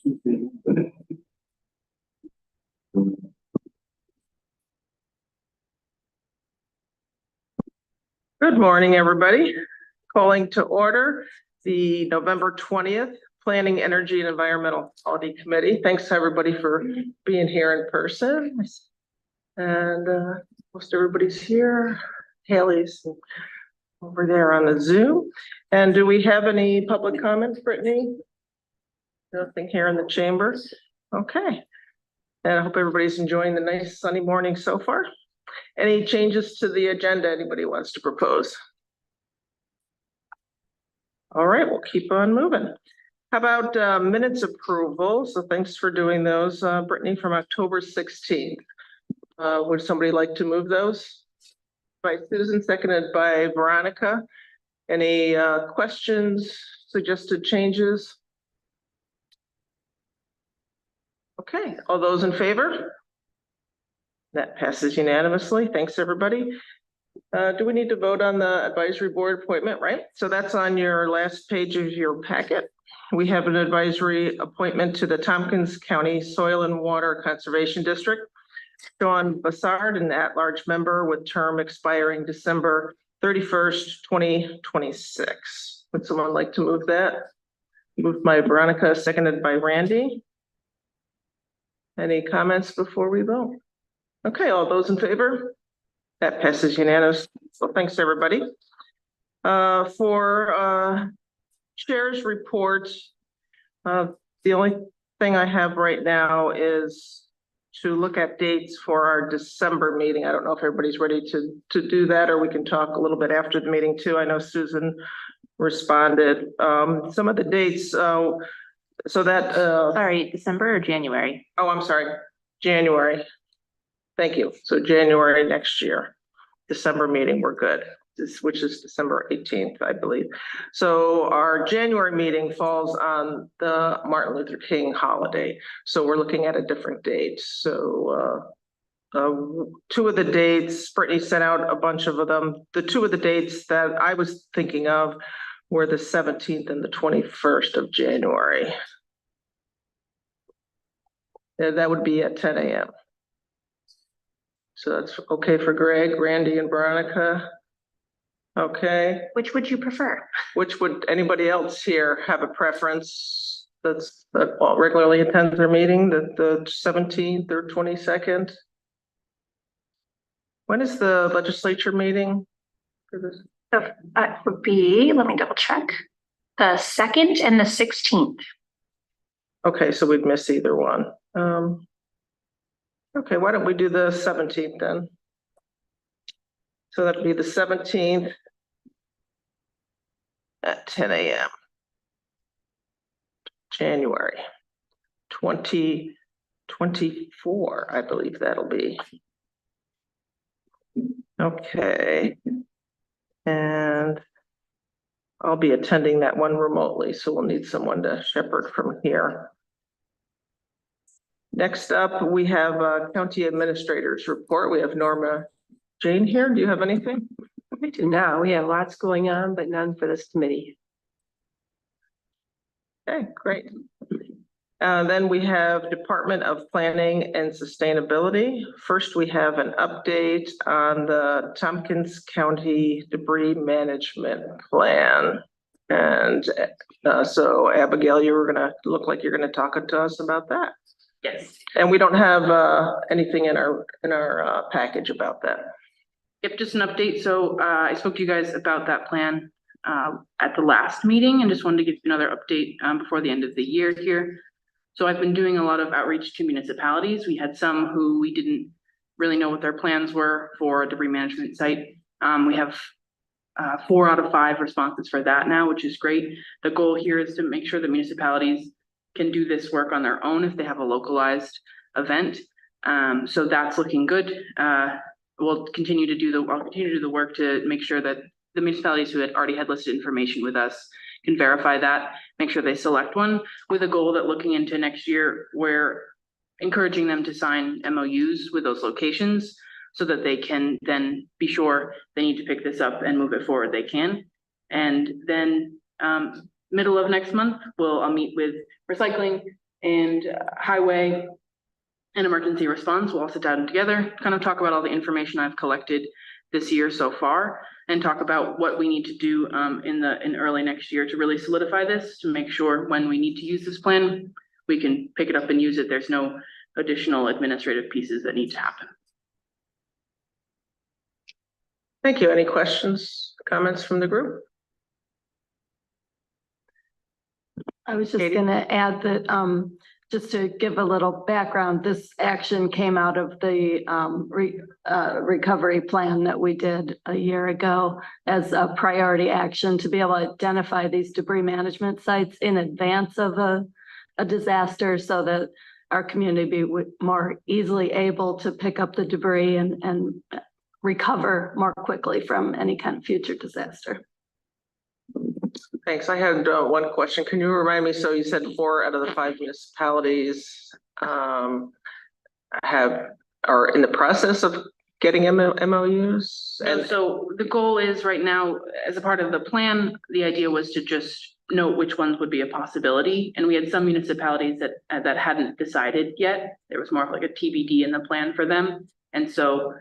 Good morning, everybody. Calling to order the November 20th Planning, Energy and Environmental Quality Committee. Thanks to everybody for being here in person. And most everybody's here. Haley's over there on the Zoom. And do we have any public comments, Brittany? Nothing here in the chamber. Okay. And I hope everybody's enjoying the nice sunny morning so far. Any changes to the agenda anybody wants to propose? All right, we'll keep on moving. How about minutes approval? So thanks for doing those, Brittany, from October 16th. Would somebody like to move those? By Susan, seconded by Veronica. Any questions, suggested changes? Okay, all those in favor? That passes unanimously. Thanks, everybody. Do we need to vote on the advisory board appointment, right? So that's on your last page of your packet. We have an advisory appointment to the Tompkins County Soil and Water Conservation District. Sean Bassard, an at-large member with term expiring December 31st, 2026. Would someone like to move that? Moved by Veronica, seconded by Randy. Any comments before we vote? Okay, all those in favor? That passes unanimously. So thanks, everybody. For chair's report, the only thing I have right now is to look at dates for our December meeting. I don't know if everybody's ready to do that, or we can talk a little bit after the meeting too. I know Susan responded. Some of the dates, so that sorry, December or January? Oh, I'm sorry, January. Thank you. So January next year, December meeting, we're good. Which is December 18th, I believe. So our January meeting falls on the Martin Luther King holiday. So we're looking at a different date. So two of the dates, Brittany sent out a bunch of them. The two of the dates that I was thinking of were the 17th and the 21st of January. And that would be at 10 a.m. So that's okay for Greg, Randy, and Veronica. Okay. Which would you prefer? Which would anybody else here have a preference that regularly attends their meeting, the 17th or 22nd? When is the legislature meeting for this? So that would be, let me double check, the 2nd and the 16th. Okay, so we'd miss either one. Okay, why don't we do the 17th then? So that'd be the 17th at 10 a.m. January 2024, I believe that'll be. Okay. And I'll be attending that one remotely, so we'll need someone to shepherd from here. Next up, we have a county administrator's report. We have Norma Jane here. Do you have anything? We do now. We have lots going on, but none for this committee. Okay, great. Then we have Department of Planning and Sustainability. First, we have an update on the Tompkins County Debris Management Plan. And so Abigail, you're gonna look like you're gonna talk to us about that. Yes. And we don't have anything in our package about that. Yep, just an update. So I spoke to you guys about that plan at the last meeting and just wanted to give you another update before the end of the year here. So I've been doing a lot of outreach to municipalities. We had some who we didn't really know what their plans were for a debris management site. We have 4 out of 5 responses for that now, which is great. The goal here is to make sure that municipalities can do this work on their own if they have a localized event. So that's looking good. We'll continue to do the work to make sure that the municipalities who had already had listed information with us can verify that, make sure they select one, with a goal that looking into next year, we're encouraging them to sign MOUs with those locations so that they can then be sure they need to pick this up and move it forward, they can. And then middle of next month, I'll meet with recycling, and highway and emergency response. We'll all sit down together, kind of talk about all the information I've collected this year so far, and talk about what we need to do in early next year to really solidify this, to make sure when we need to use this plan, we can pick it up and use it. There's no additional administrative pieces that need to happen. Thank you. Any questions, comments from the group? I was just Katie? gonna add that, just to give a little background, this action came out of the recovery plan that we did a year ago as a priority action to be able to identify these debris management sites in advance of a disaster so that our community be more easily able to pick up the debris and recover more quickly from any kind of future disaster. Thanks. I had one question. Can you remind me? So you said 4 out of the 5 municipalities are in the process of getting MOUs? And so the goal is right now, as a part of the plan, the idea was to just note which ones would be a possibility. And we had some municipalities that hadn't decided yet. There was more of like a TBD in the plan for them. And so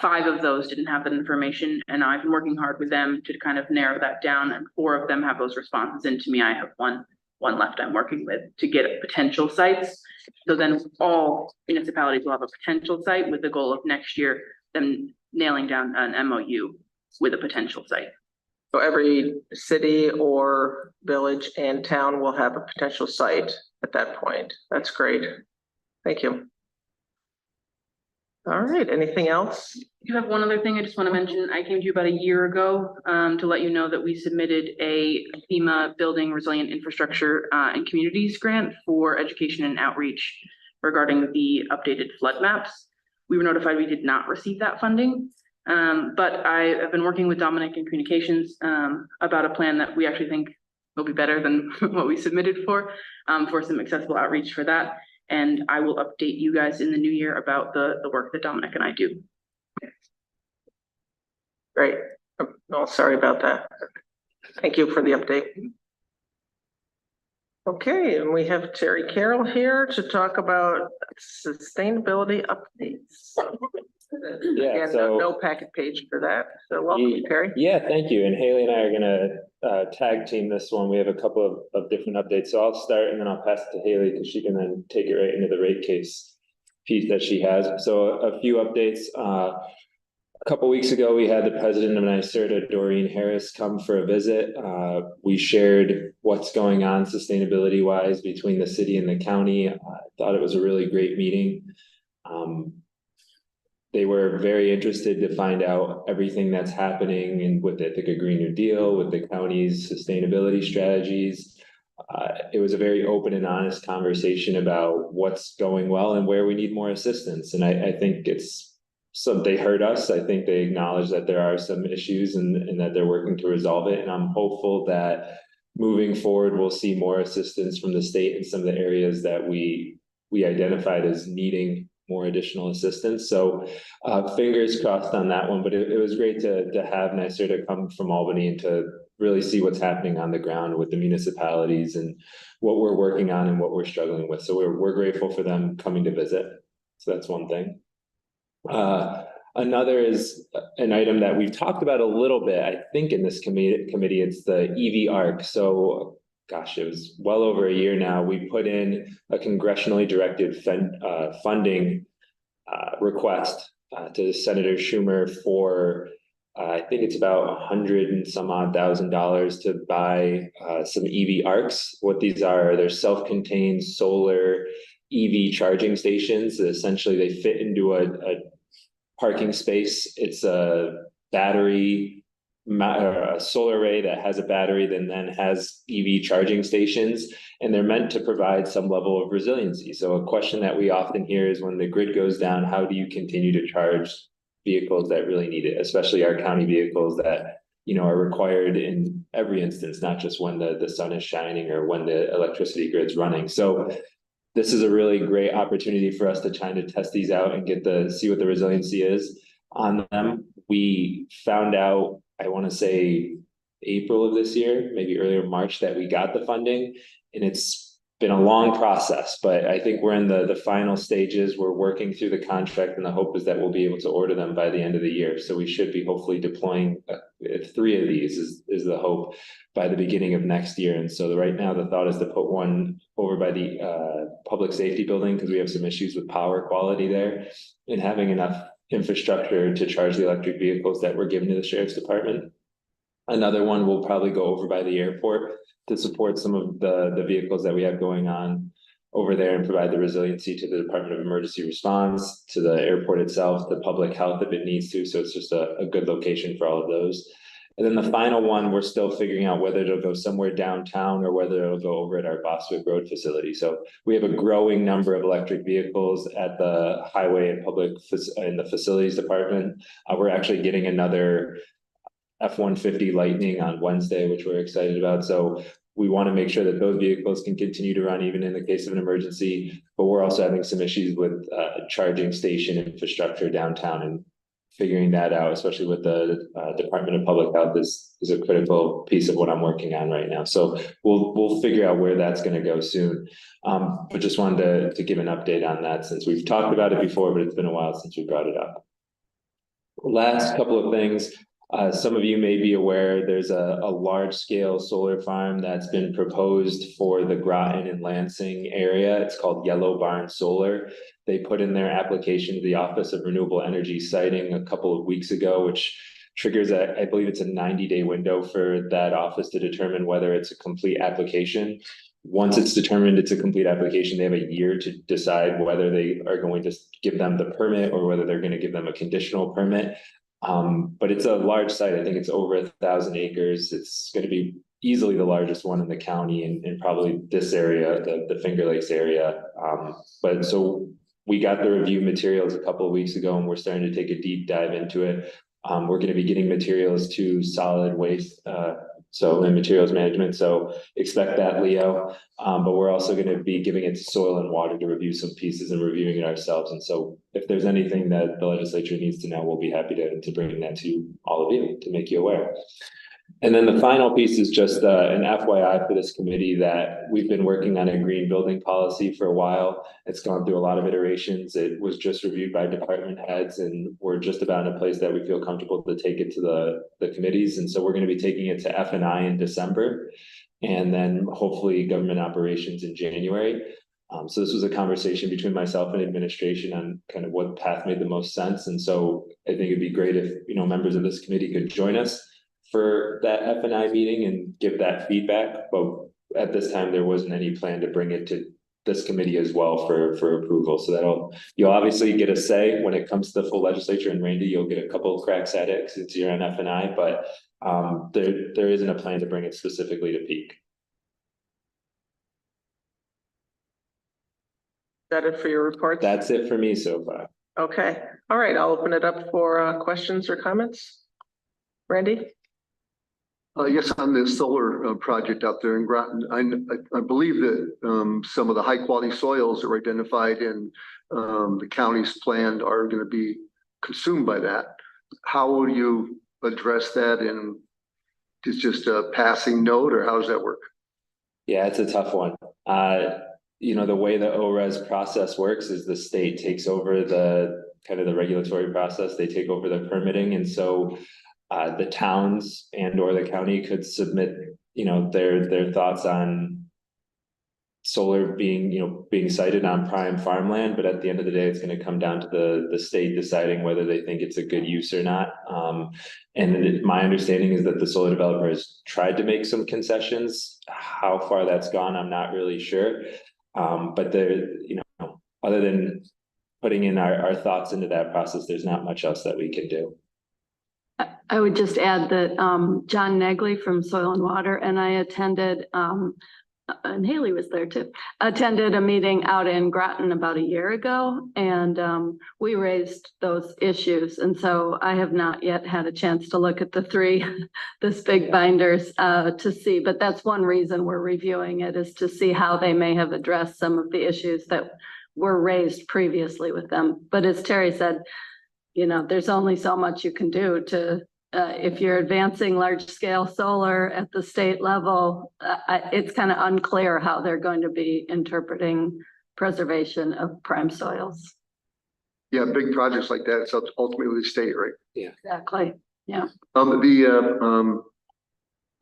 5 of those didn't have that information, and I've been working hard with them to kind of narrow that down, and 4 of them have those responses into me. I have one left I'm working with to get potential sites. So then all municipalities will have a potential site with the goal of next year them nailing down an MOU with a potential site. So every city or village and town will have a potential site at that point. That's great. Thank you. All right, anything else? You have one other thing I just want to mention. I came to you about a year ago to let you know that we submitted a FEMA Building Resilient Infrastructure and Communities grant for education and outreach regarding the updated flood maps. We were notified we did not receive that funding, but I have been working with Dominic in communications about a plan that we actually think will be better than what we submitted for some accessible outreach for that. And I will update you guys in the new year about the work that Dominic and I do. Great. Oh, sorry about that. Thank you for the update. Okay, and we have Terry Carroll here to talk about sustainability updates. Yeah, And so no packet page for that. So welcome, Terry. yeah, thank you. And Haley and I are gonna tag team this one. We have a couple of different updates. So I'll start and then I'll pass it to Haley because she can then take it right into the rate case piece that she has. So a few updates. A couple weeks ago, we had the president of NYSERDA, Doreen Harris, come for a visit. We shared what's going on sustainability wise between the city and the county. I thought it was a really great meeting. They were very interested to find out everything that's happening and with the Ithaca Green New Deal, with the county's sustainability strategies. It was a very open and honest conversation about what's going well and where we need more assistance. And I think they heard us. I think they acknowledge that there are some issues and that they're working to resolve it. And I'm hopeful that moving forward, we'll see more assistance from the state in some of the areas that we identified as needing more additional assistance. So fingers crossed on that one, but it was great to have NYSERDA come from Albany and to really see what's happening on the ground with the municipalities and what we're working on and what we're struggling with. So we're grateful for them coming to visit. So that's one thing. Another is an item that we've talked about a little bit, I think in this committee, it's the EV ARC. So gosh, it was well over a year now. We put in a congressionally directed funding request to Senator Schumer for, I think it's about $100 and some odd thousand to buy some EV ARCs. What these are, they're self-contained solar EV charging stations. Essentially, they fit into a parking space. It's a battery, a solar array that has a battery that then has EV charging stations, and they're meant to provide some level of resiliency. So a question that we often hear is when the grid goes down, how do you continue to charge vehicles that really need it, especially our county vehicles that, are required in every instance, not just when the sun is shining or when the electricity grid's running. So this is a really great opportunity for us to try to test these out and see what the resiliency is on them. We found out, I want to say April of this year, maybe earlier March, that we got the funding, and it's been a long process, but I think we're in the final stages. We're working through the contract, and the hope is that we'll be able to order them by the end of the year. So we should be hopefully deploying 3 of these is the hope by the beginning of next year. And so right now the thought is to put one over by the public safety building, because we have some issues with power quality there, and having enough infrastructure to charge the electric vehicles that were given to the sheriff's department. Another one will probably go over by the airport to support some of the vehicles that we have going on over there and provide the resiliency to the Department of Emergency Response, to the airport itself, the public health if it needs to. So it's just a good location for all of those. And then the final one, we're still figuring out whether it'll go somewhere downtown or whether it'll go over at our Bostwick Road facility. So we have a growing number of electric vehicles at the highway and in the facilities department. We're actually getting another F-150 Lightning on Wednesday, which we're excited about. So we want to make sure that those vehicles can continue to run even in the case of an emergency, but we're also having some issues with charging station infrastructure downtown, and figuring that out, especially with the Department of Public Health is a critical piece of what I'm working on right now. So we'll figure out where that's going to go soon. But just wanted to give an update on that, since we've talked about it before, but it's been a while since we brought it up. Last couple of things. Some of you may be aware there's a large-scale solar farm that's been proposed for the Groton and Lansing area. It's called Yellow Barn Solar. They put in their application to the Office of Renewable Energy Siting a couple of weeks ago, which triggers I believe it's a 90-day window for that office to determine whether it's a complete application. Once it's determined it's a complete application, they have a year to decide whether they are going to give them the permit or whether they're going to give them a conditional permit. But it's a large site. I think it's over 1,000 acres. It's going to be easily the largest one in the county, and probably this area, the Finger Lakes area. But so we got the review materials a couple of weeks ago, and we're starting to take a deep dive into it. We're going to be getting materials to solid waste, and materials management. So expect that, Leo. But we're also going to be giving it to soil and water to review some pieces and reviewing it ourselves. And so if there's anything that the legislature needs to know, we'll be happy to bring that to all of you to make you aware. And then the final piece is just an FYI for this committee that we've been working on a green building policy for a while. It's gone through a lot of iterations. It was just reviewed by department heads, and we're just about in a place that we feel comfortable to take it to the committees. And so we're going to be taking it to F&I in December, and then hopefully government operations in January. So this was a conversation between myself and administration on kind of what path made the most sense. And so I think it'd be great if, members of this committee could join us for that F&I meeting and give that feedback. But at this time, there wasn't any plan to bring it to this committee as well for approval. So you'll obviously get a say when it comes to the full legislature, and Randy, you'll get a couple of cracks at it since you're on F&I, but there isn't a plan to bring it specifically to Peak. Is that it for your report? That's it for me so far. Okay. All right. I'll open it up for questions or comments. Randy? Yes, on the solar project out there in Groton, I believe that some of the high quality soils that were identified in the county's plan are going to be consumed by that. How will you address that? And it's just a passing note, or how does that work? Yeah, it's a tough one. The way the ORES process works is the state takes over the regulatory process. They take over the permitting, and so the towns and or the county could submit, their thoughts on solar being sited on prime farmland. But at the end of the day, it's going to come down to the state deciding whether they think it's a good use or not. And my understanding is that the solar developer has tried to make some concessions. How far that's gone, I'm not really sure. But there, other than putting in our thoughts into that process, there's not much else that we can do. I would just add that John Negley from Soil and Water and I attended, and Haley was there too, attended a meeting out in Groton about a year ago, and we raised those issues. And so I have not yet had a chance to look at this big binders to see, but that's one reason we're reviewing it, is to see how they may have addressed some of the issues that were raised previously with them. But as Terry said, there's only so much you can do to if you're advancing large scale solar at the state level, it's kind of unclear how they're going to be interpreting preservation of prime soils. Yeah, big projects like that, it's ultimately the state, right? Exactly.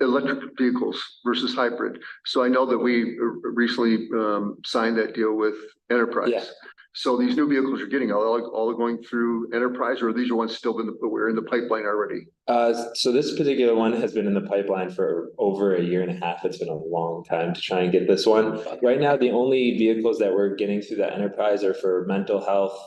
Electric vehicles versus hybrid. So I know that we recently signed that deal with Enterprise. Yeah. So these new vehicles you're getting, all going through Enterprise, or these are ones still we're in the pipeline already? So this particular one has been in the pipeline for over a year and a half. It's been a long time to try and get this one. Right now, the only vehicles that we're getting through that enterprise are for mental health,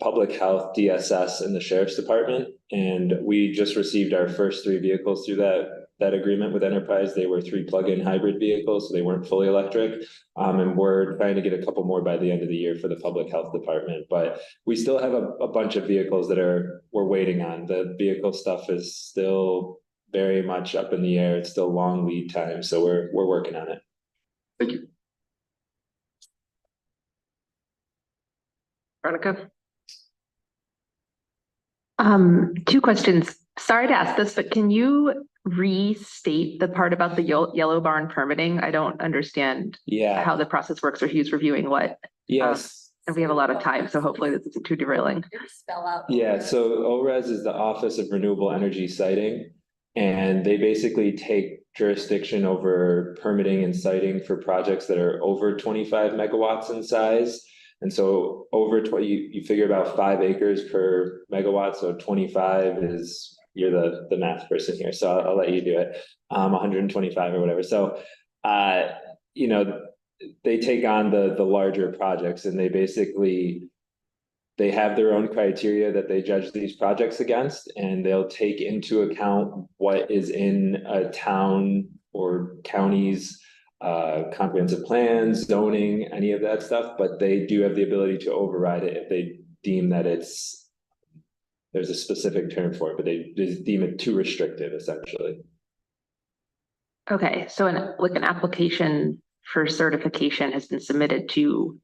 public health, DSS, and the sheriff's department. And we just received our first 3 vehicles through that agreement with Enterprise. They were 3 plug-in hybrid vehicles, so they weren't fully electric. And we're trying to get a couple more by the end of the year for the public health department. But we still have a bunch of vehicles that we're waiting on. The vehicle stuff is still very much up in the air. It's still long lead time, so we're working on it. Thank you. Veronica? 2 questions. Sorry to ask this, but can you restate the part about the yellow barn permitting? I don't understand how the process works or who's reviewing what. Yes. And we have a lot of time, so hopefully this isn't too derailing. Spell out. Yeah, so ORES is the Office of Renewable Energy Siting, and they basically take jurisdiction over permitting and siting for projects that are over 25 megawatts in size. And so over 20, you figure about 5 acres per megawatt. So 25 is, you're the math person here, so I'll let you do it. 125 or whatever. So, you know, they take on the larger projects, and they have their own criteria that they judge these projects against, and they'll take into account what is in a town or county's comprehensive plans, zoning, any of that stuff, but they do have the ability to override it if they deem that there's a specific term for it, but they just deem it too restrictive, essentially. Okay, so an application for certification has been submitted to.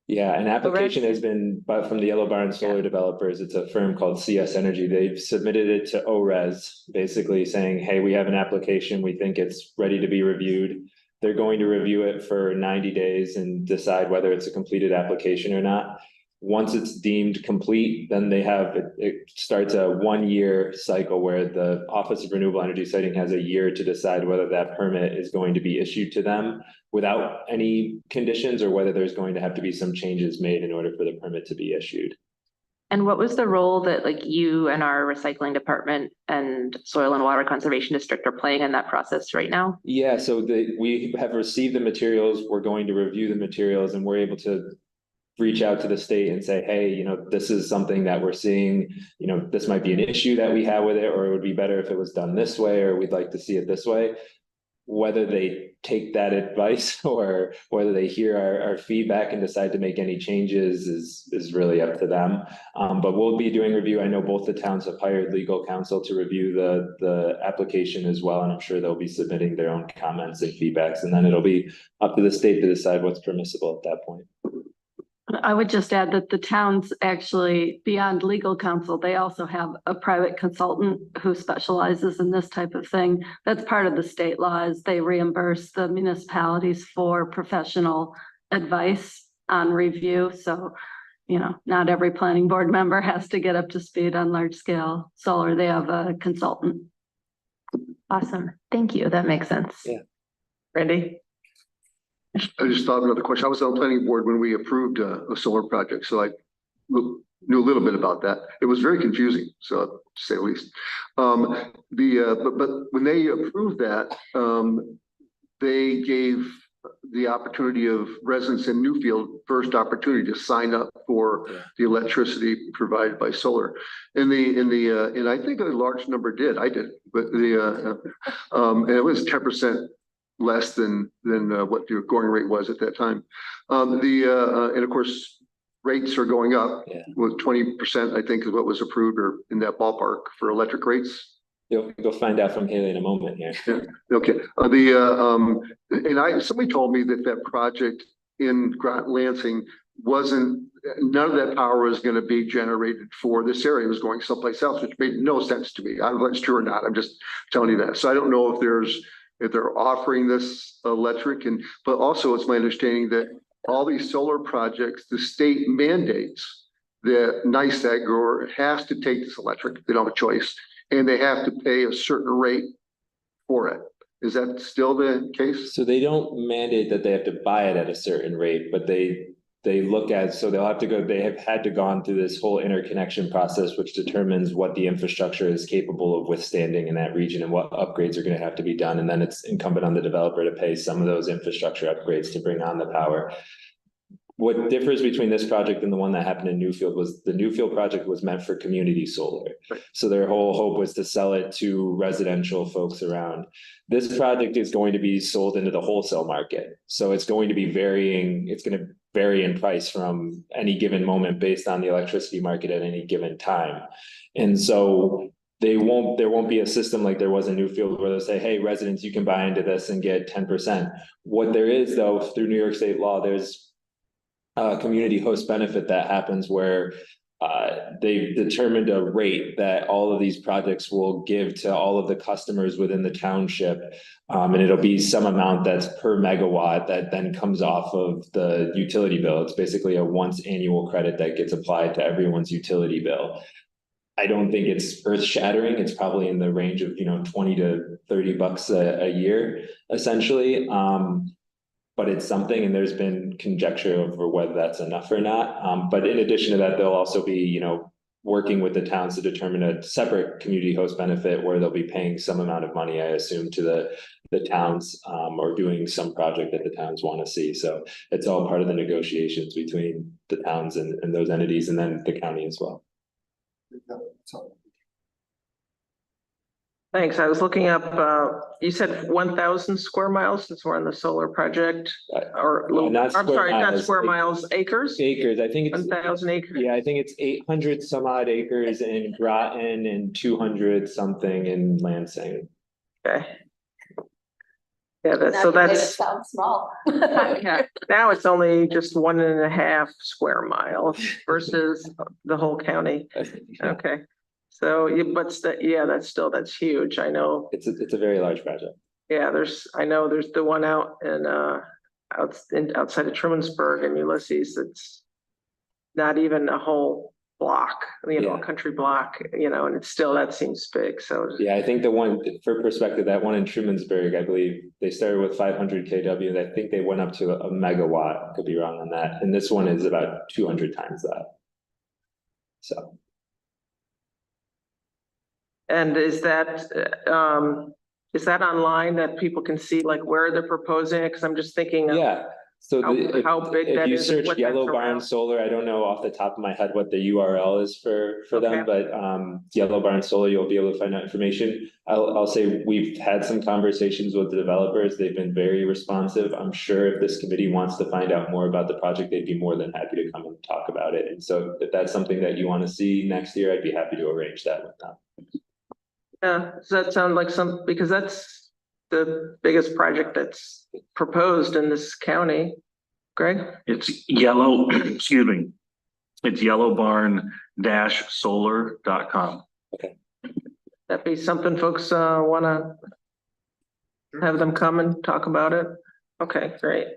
Yeah, an application has been, but from the Yellow Barn Solar Developers, it's a firm called CS Energy. They've submitted it to ORES, basically saying, hey, we have an application, we think it's ready to be reviewed. They're going to review it for 90 days and decide whether it's a completed application or not. Once it's deemed complete, then it starts a 1-year cycle where the Office of Renewable Energy Siting has a year to decide whether that permit is going to be issued to them without any conditions, or whether there's going to have to be some changes made in order for the permit to be issued. And what was the role that like you and our recycling department and soil and water conservation district are playing in that process right now? Yeah, so we have received the materials, we're going to review the materials, and we're able to reach out to the state and say, hey, you know, this is something that we're seeing, you know, this might be an issue that we have with it, or it would be better if it was done this way, or we'd like to see it this way. Whether they take that advice or whether they hear our feedback and decide to make any changes is really up to them. But we'll be doing review. I know both the towns have hired legal counsel to review the application as well, and I'm sure they'll be submitting their own comments and feedbacks, and then it'll be up to the state to decide what's permissible at that point. I would just add that the towns actually, beyond legal counsel, they also have a private consultant who specializes in this type of thing. That's part of the state laws. They reimburse the municipalities for professional advice on review. So, you know, not every planning board member has to get up to speed on large scale solar. They have a consultant. Awesome. Thank you. That makes sense. Yeah. Randy? I just thought of another question. I was on the planning board when we approved a solar project, so I knew a little bit about that. It was very confusing, so to say the least. But when they approved that, they gave the opportunity of residents in Newfield first opportunity to sign up for the electricity provided by solar. And I think a large number did. I did, but and it was 10% less than what the going rate was at that time. And of course, rates are going up. With 20%, I think is what was approved, or in that ballpark for electric rates. You'll find out from Haley in a moment here. Yeah. Okay. Somebody told me that project in Lansing none of that power was going to be generated for this area. It was going someplace else, which made no sense to me. I don't know if that's true or not. I'm just telling you that. So I don't know if they're offering this electric, but also it's my understanding that all these solar projects, the state mandates that NICEAG grower has to take this electric. They don't have a choice, and they have to pay a certain rate for it. Is that still the case? So they don't mandate that they have to buy it at a certain rate, but they look at, so they have had to gone through this whole interconnection process, which determines what the infrastructure is capable of withstanding in that region and what upgrades are going to have to be done. And then it's incumbent on the developer to pay some of those infrastructure upgrades to bring on the power. What differs between this project and the one that happened in Newfield was the Newfield project was meant for community solar. So their whole hope was to sell it to residential folks around. This project is going to be sold into the wholesale market. So it's going to be it's going to vary in price from any given moment based on the electricity market at any given time. And so there won't be a system like there was in Newfield where they'll say, hey, residents, you can buy into this and get 10%. What there is, though, through New York State law, there's community host benefit that happens where they've determined a rate that all of these projects will give to all of the customers within the township. And it'll be some amount that's per megawatt that then comes off of the utility bill. It's basically a once annual credit that gets applied to everyone's utility bill. I don't think it's earth shattering. It's probably in the range of, $20 to $30 a year, essentially. But it's something, and there's been conjecture over whether that's enough or not. But in addition to that, they'll also be, working with the towns to determine a separate community host benefit where they'll be paying some amount of money, I assume, to the towns or doing some project that the towns want to see. So it's all part of the negotiations between the towns and those entities, and then the county as well. Thanks. I was looking up, you said 1,000 square miles since we're on the solar project, Not square miles, acres? Acres, I think it's 1,000 acres. Yeah, I think it's 800 some odd acres in Groton and 200 something in Lansing. Okay. Yeah, that's Sounds small. yeah. Now it's only just 1.5 square miles versus the whole county. Okay. So, that's huge. I know. It's a very large project. Yeah, there's the one out in outside of Trumansburg and Ulysses. It's not even a whole block, a country block, and it's still, that seems big. So yeah, I think the one, for perspective, that one in Trumansburg, I believe they started with 500 kW. And I think they went up to a megawatt. Could be wrong on that. And this one is about 200 times that. So. And is that online that people can see like where they're proposing it? Because I'm just thinking. Yeah. So how big that is. If you search Yellow Barn Solar, I don't know off the top of my head what the URL is for them, but Yellow Barn Solar, you'll be able to find out information. I'll say we've had some conversations with the developers. They've been very responsive. I'm sure if this committee wants to find out more about the project, they'd be more than happy to come and talk about it. And so if that's something that you want to see next year, I'd be happy to arrange that with them. Yeah, does that sound like because that's the biggest project that's proposed in this county, Greg? It's yellow, excuse me. It's yellowbarn-solar.com. Okay. That'd be something folks want to have them come and talk about it. Okay, great.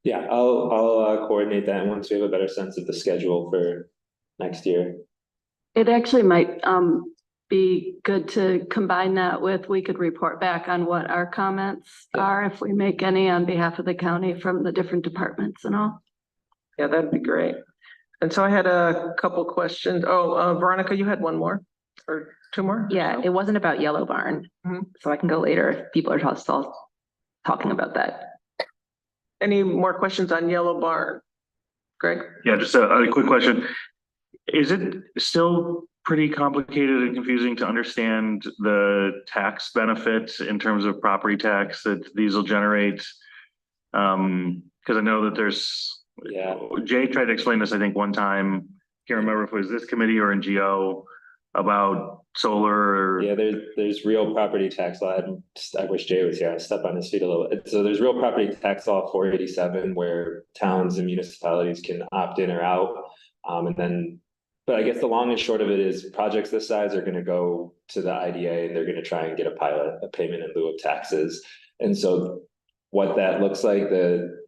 Yeah, I'll coordinate that once we have a better sense of the schedule for next year. It actually might be good to combine that with, we could report back on what our comments are, if we make any on behalf of the county from the different departments and all. Yeah, that'd be great. And so I had a couple questions. Oh, Veronica, you had one more or two more? Yeah, it wasn't about Yellow Barn, so I can go later if people are still talking about that. Any more questions on Yellow Barn? Greg? Yeah, just a quick question. Is it still pretty complicated and confusing to understand the tax benefits in terms of property tax that these will generate? Because I know that Jay tried to explain this, I think, one time. Can't remember if it was this committee or in GO. about solar? Yeah, there's real property tax law. I wish Jay was here. I step on his feet a little bit. So there's real property tax law 487 where towns and municipalities can opt in or out. But I guess the long and short of it is projects this size are going to go to the IDA and they're going to try and get a payment in lieu of taxes. And so what that looks like,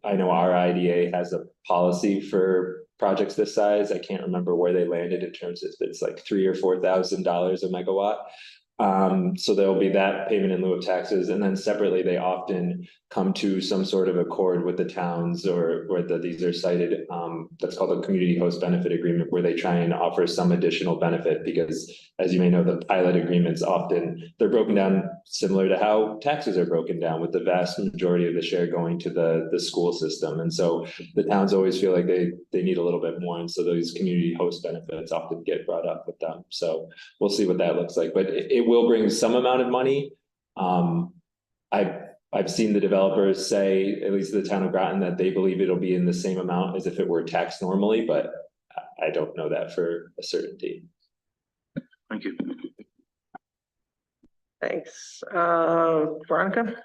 I know our IDA has a policy for projects this size. I can't remember where they landed in terms of it's like $3,000 or $4,000 a megawatt. So there'll be that payment in lieu of taxes, and then separately they often come to some sort of accord with the towns or these are cited. That's called a community host benefit agreement, where they try and offer some additional benefit, because as you may know, the pilot agreements often they're broken down similar to how taxes are broken down, with the vast majority of the share going to the school system. And so the towns always feel like they need a little bit more, and so those community host benefits often get brought up with them. So we'll see what that looks like, but it will bring some amount of money. I've seen the developers say, at least the town of Groton, that they believe it'll be in the same amount as if it were taxed normally, but I don't know that for a certainty. Thank you. Thanks. Veronica?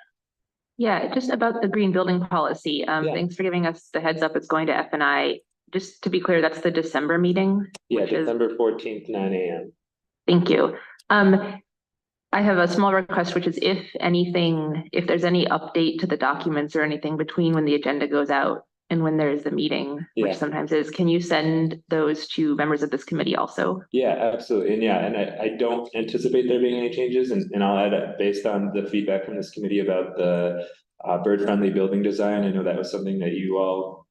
Yeah, just about the green building policy. Thanks for giving us the heads up. It's going to F&I. Just to be clear, that's the December meeting? Yeah, December 14th, 9 a.m. Thank you. I have a small request, which is if there's any update to the documents or anything between when the agenda goes out and when there's the meeting, which sometimes is, can you send those to members of this committee also? Yeah, absolutely. And I don't anticipate there being any changes, and I'll add, based on the feedback from this committee about the bird-friendly building design, I know that was something that you all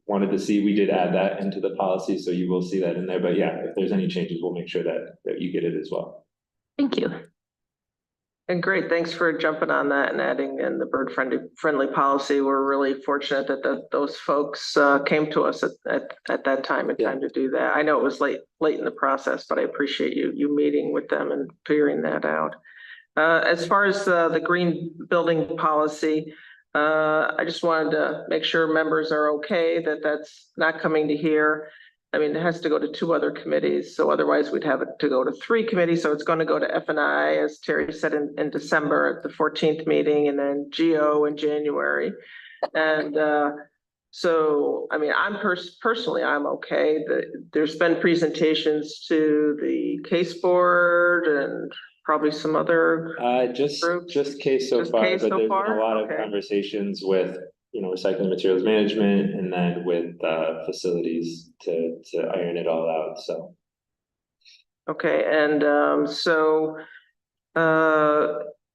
wanted to see. We did add that into the policy, so you will see that in there. But yeah, if there's any changes, we'll make sure that you get it as well. Thank you. And great, thanks for jumping on that and adding in the bird-friendly policy. We're really fortunate that those folks came to us at that time in time to do that. I know it was late in the process, but I appreciate you meeting with them and figuring that out. As far as the green building policy, I just wanted to make sure members are okay that that's not coming to here. I mean, it has to go to 2 other committees, so otherwise we'd have it to go to 3 committees. So it's going to go to F&I, as Terry said, in December at the 14th meeting, and then GO in January. And so, I mean, I'm personally, I'm okay. There's been presentations to the case board and probably some other just case so Just far, case but so there's far? been a lot of Okay. conversations with recycling materials management, and then with facilities to iron it all out. So Okay, and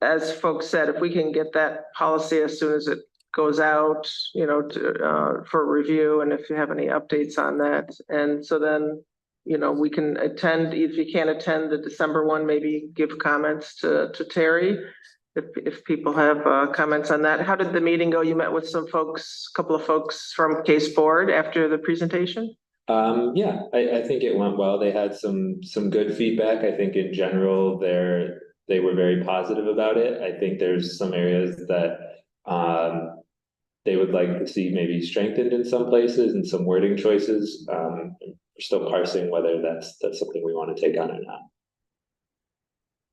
as folks said, if we can get that policy as soon as it goes out, for review, and if you have any updates on that, and so then we can attend. If you can't attend the December one, maybe give comments to Terry. If people have comments on that. How did the meeting go? You met with some folks, a couple of folks from Case Board after the presentation? Yeah, I think it went well. They had some good feedback. I think in general they were very positive about it. I think there's some areas that they would like to see maybe strengthened in some places, and some wording choices. We're still parsing whether that's something we want to take on or not.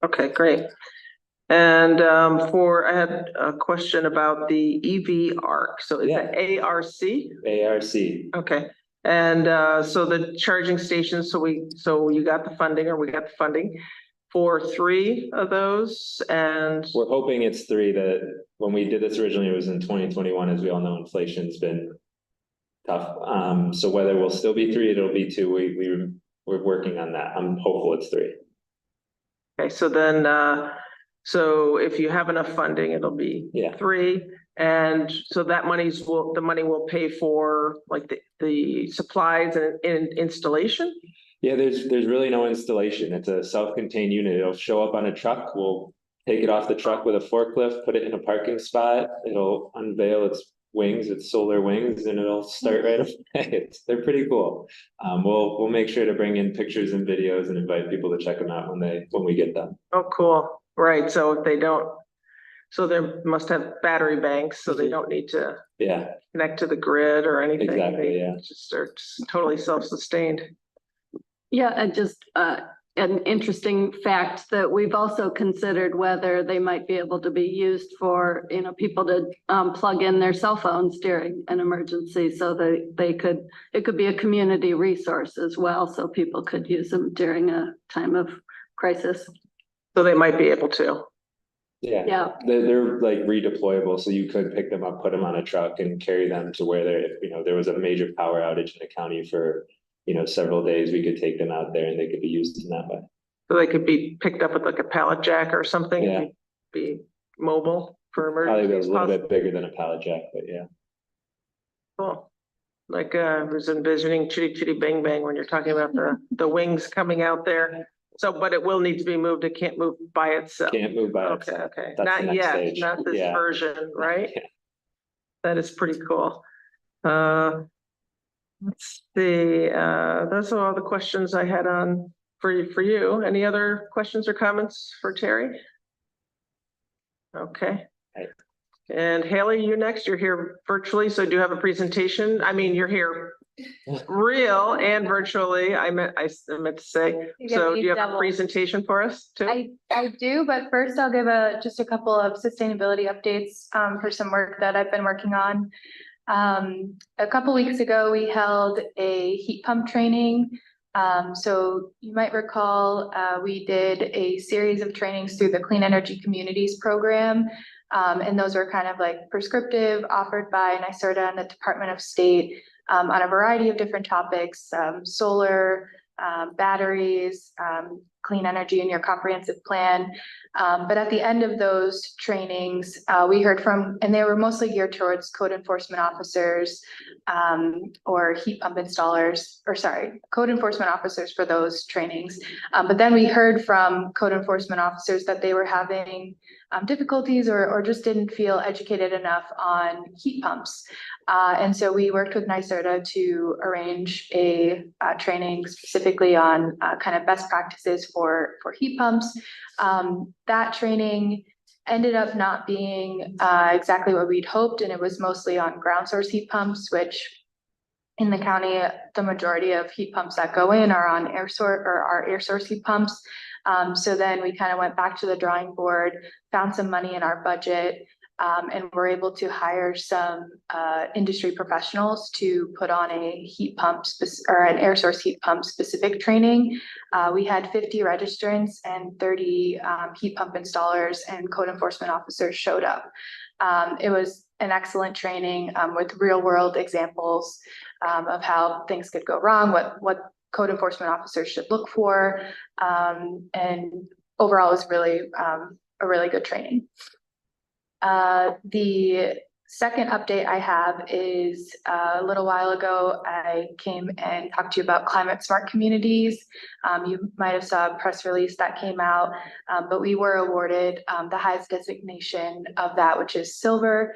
Okay, great. And I had a question about the EV ARC. So is it ARC? ARC. Okay. And so the charging stations, so you got the funding, or we got the funding for 3 of those, and we're hoping it's 3. That when we did this originally, it was in 2021. As we all know, inflation's been tough. So whether we'll still be 3, it'll be 2. We're working on that. I'm hopeful it's 3. Okay, so then so if you have enough funding, it'll be 3. And so that the money will pay for like the supplies and installation? Yeah, there's really no installation. It's a self-contained unit. It'll show up on a truck. We'll take it off the truck with a forklift, put it in a parking spot. It'll unveil its wings, its solar wings, and it'll start right away. They're pretty cool. We'll make sure to bring in pictures and videos and invite people to check them out when we get them. Oh, cool. Right. So if they don't, so they must have battery banks, so they don't need to connect to the grid or anything. Exactly. They just are totally self-sustained. Yeah, and just an interesting fact that we've also considered whether they might be able to be used for, people to plug in their cell phones during an emergency, so that it could be a community resource as well, so people could use them during a time of crisis. So they might be able to. Yeah. They're like redeployable, so you could pick them up, put them on a truck and carry them to where there was a major power outage in the county for, several days, we could take them out there and they could be used in that way. So they could be picked up with like a pallet jack or something. Yeah. And be mobile for Probably emergencies. a little bit bigger than a pallet jack, but yeah. Cool. Like, I was envisioning Chitty Chitty Bang Bang when you're talking about the wings coming out there. So, but it will need to be moved. It can't move by itself. Can't move by Okay, itself. okay. That's the Not next yet, stage. not this Yeah. version, right? Yeah. That is pretty cool. Let's see, those are all the questions I had on for you. Any other questions or comments for Terry? Okay. Right. And Haley, you next. You're here virtually, so do you have a presentation? I mean, you're here real and virtually. I meant to say. So do you have a presentation for us too? I do, but first I'll give just a couple of sustainability updates for some work that I've been working on. A couple weeks ago, we held a heat pump training. So you might recall, we did a series of trainings through the Clean Energy Communities program. And those were kind of like prescriptive, offered by NYSERDA and the Department of State on a variety of different topics, solar, batteries, clean energy in your comprehensive plan. But at the end of those trainings, we heard from, and they were mostly geared towards code enforcement officers or heat pump installers, code enforcement officers for those trainings. But then we heard from code enforcement officers that they were having difficulties or just didn't feel educated enough on heat pumps. And so we worked with NYSERDA to arrange a training specifically on kind of best practices for heat pumps. That training ended up not being exactly what we'd hoped, and it was mostly on ground source heat pumps, which in the county, the majority of heat pumps that go in are on air source heat pumps. So then we kind of went back to the drawing board, found some money in our budget, and were able to hire some industry professionals to put on a heat pump or an air source heat pump specific training. We had 50 registrants and 30 heat pump installers and code enforcement officers showed up. It was an excellent training with real world examples of how things could go wrong, what code enforcement officers should look for, and overall it was really a really good training. The second update I have is a little while ago, I came and talked to you about climate smart communities. You might have saw a press release that came out, but we were awarded the highest designation of that, which is silver.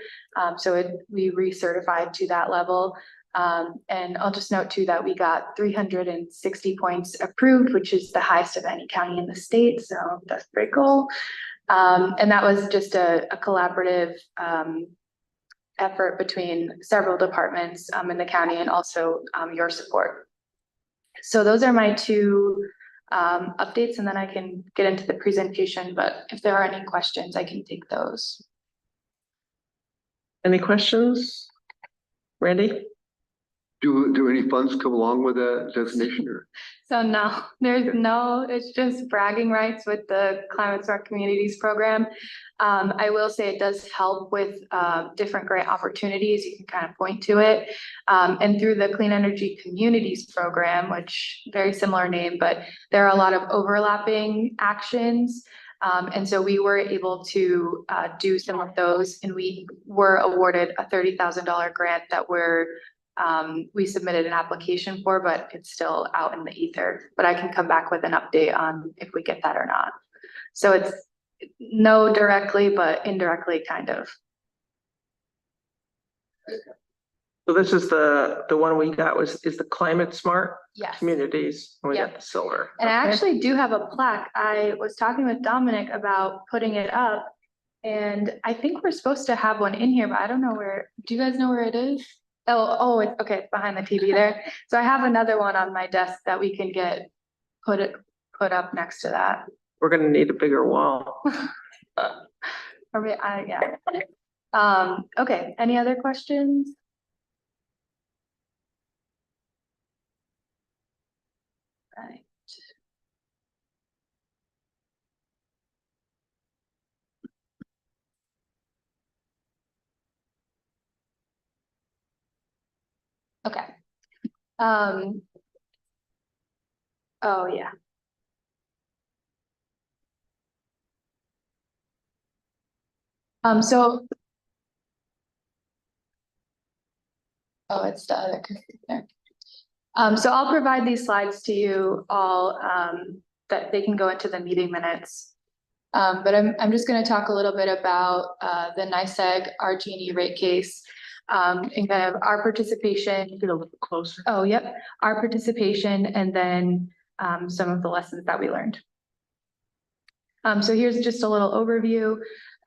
We recertified to that level. And I'll just note too that we got 360 points approved, which is the highest of any county in the state. So that's pretty cool. And that was just a collaborative effort between several departments in the county and also your support. So those are my two updates, and then I can get into the presentation, but if there are any questions, I can take those. Any questions? Randy? Do any funds come along with that designation or? So no, it's just bragging rights with the Climate Smart Communities program. I will say it does help with different grant opportunities. You can kind of point to it. And through the Clean Energy Communities program, which very similar name, but there are a lot of overlapping actions. And so we were able to do some of those, and we were awarded a $30,000 grant that we submitted an application for, but it's still out in the ether. But I can come back with an update on if we get that or not. So it's no directly, but indirectly kind of. So this is the one we got is the climate smart Yes. communities. And we got Yep. the silver. And I Okay. actually do have a plaque. I was talking with Dominic about putting it up, and I think we're supposed to have one in here, but I don't know where. Do you guys know where it is? Oh, it's okay. It's behind the TV there. So I have another one on my desk that we can get put put up next to that. We're gonna need a bigger wall. Yeah. Okay, any other questions? Right. Okay. Oh, yeah. So. Oh, it's the other computer there. So I'll provide these slides to you all, that they can go into the meeting minutes. But I'm just gonna talk a little bit about, the NYSEG RG&E rate case, and kind of our participation. Get a little closer. Oh, yep, our participation and then, some of the lessons that we learned. So here's just a little overview.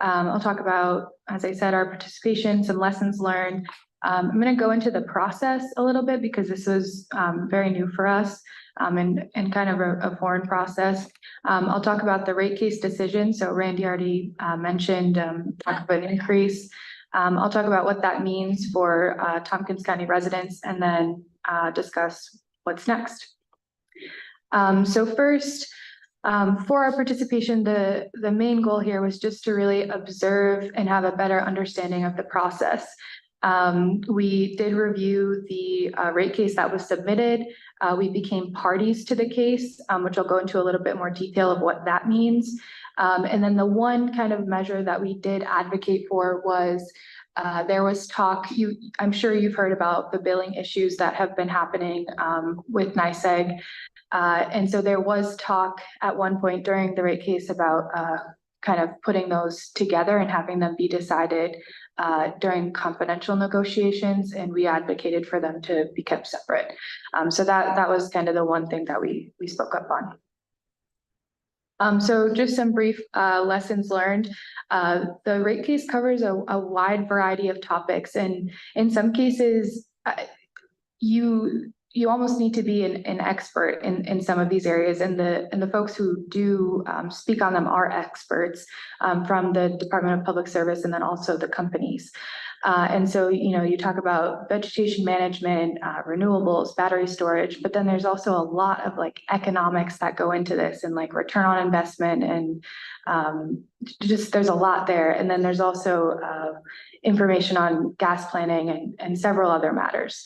I'll talk about, as I said, our participation, some lessons learned. I'm going to go into the process a little bit because this was very new for us, and kind of a foreign process. I'll talk about the rate case decision. So Randy already mentioned, talk about an increase. I'll talk about what that means for Tompkins County residents and then discuss what's next. So first, for our participation, the main goal here was just to really observe and have a better understanding of the process. We did review the rate case that was submitted. We became parties to the case, which I'll go into a little bit more detail of what that means. And then the one kind of measure that we did advocate for was there was talk, I'm sure you've heard about the billing issues that have been happening with NYSEG. And so there was talk at one point during the rate case about kind of putting those together and having them be decided during confidential negotiations, and we advocated for them to be kept separate. So that was kind of the one thing that we spoke up on. So just some brief lessons learned. The rate case covers a wide variety of topics, and in some cases, you almost need to be an expert in some of these areas, and the folks who do speak on them are experts from the Department of Public Service and then also the companies. And so, you talk about vegetation management, renewables, battery storage, but then there's also a lot of like economics that go into this and like return on investment and just there's a lot there. And then there's also information on gas planning and several other matters.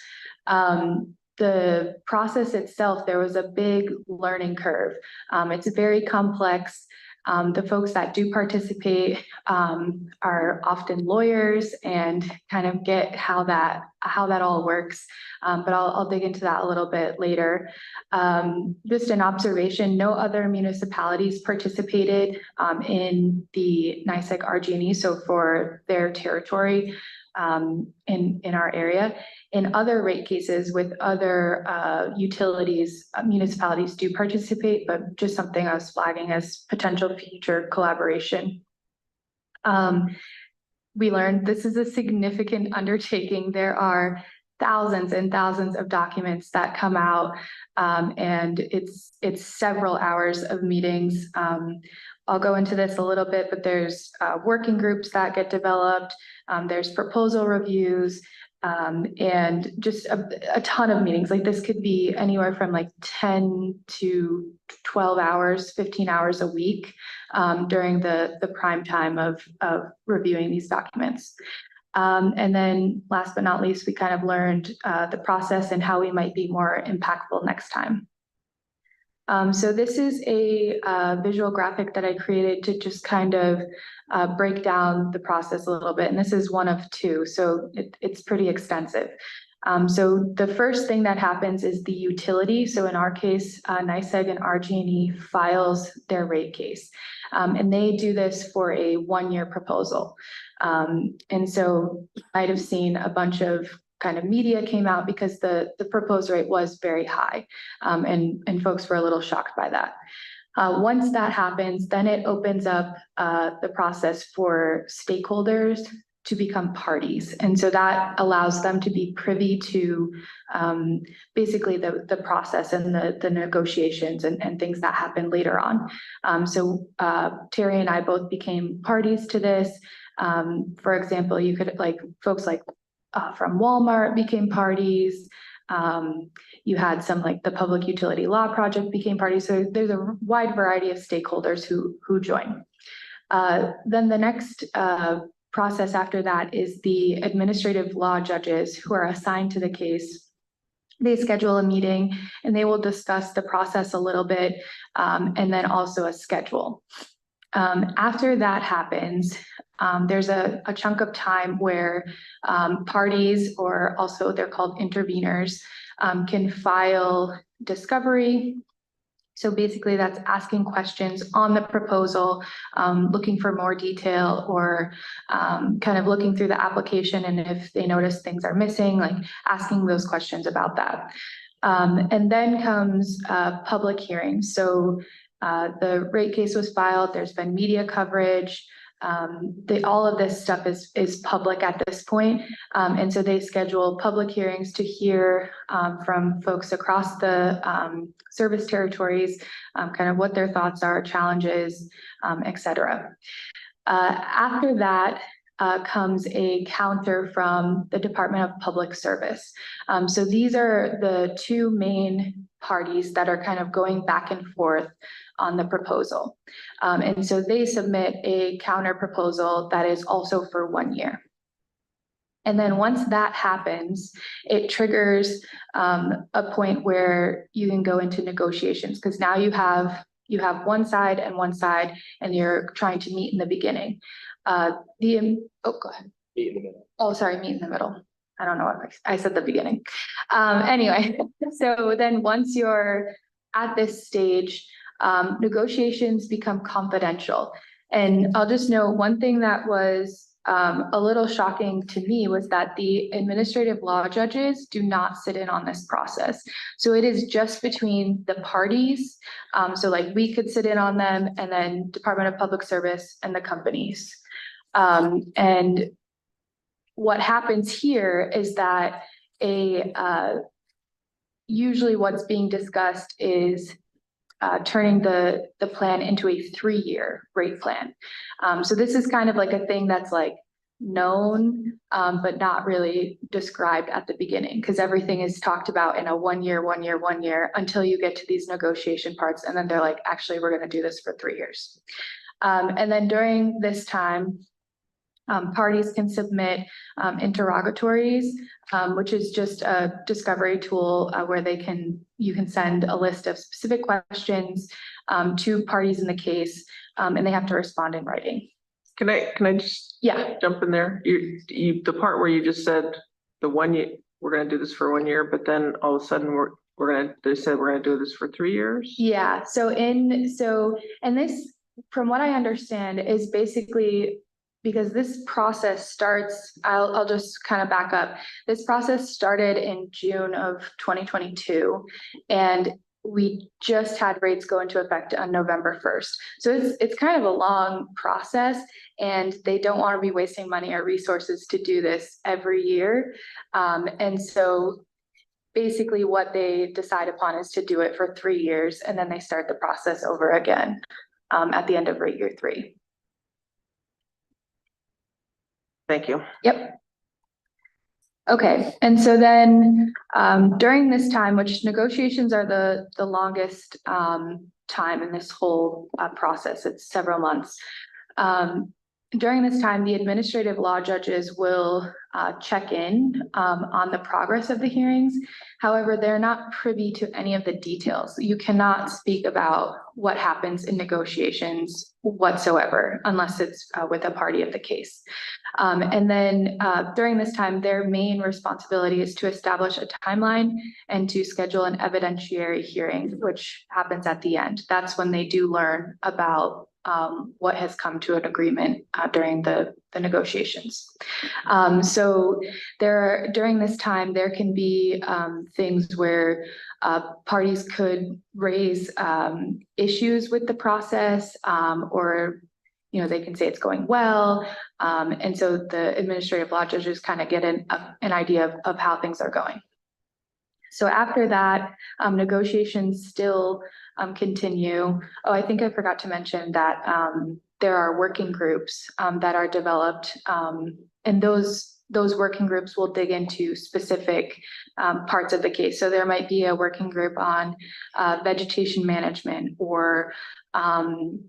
The process itself, there was a big learning curve. It's very complex. The folks that do participate are often lawyers and kind of get how that all works. But I'll dig into that a little bit later. Just an observation, no other municipalities participated in the NYSEG RG&E, so for their territory in our area. In other rate cases with other utilities, municipalities do participate, but just something I was flagging as potential future collaboration. We learned this is a significant undertaking. There are thousands and thousands of documents that come out, and it's several hours of meetings. I'll go into this a little bit, but there's working groups that get developed. There's proposal reviews, and just a ton of meetings. Like this could be anywhere from like 10 to 12 hours, 15 hours a week during the prime time of reviewing these documents. And then last but not least, we kind of learned the process and how we might be more impactful next time. So this is a visual graphic that I created to just kind of break down the process a little bit. And this is one of two, so it's pretty extensive. So the first thing that happens is the utility. So in our case, NYSEG and RG&E files their rate case. And they do this for a one-year proposal. And so you might have seen a bunch of kind of media came out because the proposed rate was very high, and folks were a little shocked by that. Once that happens, then it opens up the process for stakeholders to become parties. And so that allows them to be privy to basically the process and the negotiations and things that happen later on. So Terry and I both became parties to this. For example, you could folks from Walmart became parties. You had some the Public Utility Law Project became parties. So there's a wide variety of stakeholders who join. Then the next process after that is the administrative law judges who are assigned to the case. They schedule a meeting and they will discuss the process a little bit, and then also a schedule. After that happens, there's a chunk of time where parties, or also they're called interveners, can file discovery. So basically that's asking questions on the proposal, looking for more detail, or kind of looking through the application, and if they notice things are missing, asking those questions about that. And then comes public hearings. So the rate case was filed, there's been media coverage. All of this stuff is public at this point. And so they schedule public hearings to hear from folks across the service territories, kind of what their thoughts are, challenges, et cetera. After that comes a counter from the Department of Public Service. So these are the two main parties that are kind of going back and forth on the proposal. And so they submit a counter proposal that is also for 1 year. And then once that happens, it triggers a point where you can go into negotiations, because now you have one side, and you're trying to meet in the beginning. Go ahead. Meet in the middle. Oh, sorry, meet in the middle. I don't know what I said at the beginning. Anyway, so then once you're at this stage, negotiations become confidential. And I'll just note one thing that was a little shocking to me was that the administrative law judges do not sit in on this process. So it is just between the parties. So we could sit in on them, and then Department of Public Service and the companies. And what happens here is that usually what's being discussed is turning the plan into a 3-year rate plan. So this is kind of a thing that's known, but not really described at the beginning, because everything is talked about in a 1 year, until you get to these negotiation parts. And then they're actually, we're going to do this for 3 years. And then during this time, parties can submit interrogatories, which is just a discovery tool where you can send a list of specific questions to parties in the case, and they have to respond in writing. Can I just jump in there? The part where you just said the 1 year, we're going to do this for 1 year, but then all of a sudden they said we're going to do this for 3 years. Yeah. And this, from what I understand, is basically because this process starts, I'll just kind of back up. This process started in June of 2022, and we just had rates go into effect on November 1st. So it's kind of a long process, and they don't want to be wasting money or resources to do this every year. And so basically what they decide upon is to do it for 3 years, and then they start the process over again at the end of rate year 3. Thank you. Yep. Okay, and so then during this time, which negotiations are the longest time in this whole process, it's several months. During this time, the administrative law judges will check in on the progress of the hearings. However, they're not privy to any of the details. You cannot speak about what happens in negotiations whatsoever, unless it's with a party of the case. And then during this time, their main responsibility is to establish a timeline and to schedule an evidentiary hearing, which happens at the end. That's when they do learn about what has come to an agreement during the negotiations. So during this time, there can be things where parties could raise issues with the process, or they can say it's going well. And so the administrative law judges kind of get an idea of how things are going. So after that, negotiations still continue. Oh, I think I forgot to mention that there are working groups that are developed, and those working groups will dig into specific parts of the case. So there might be a working group on vegetation management or on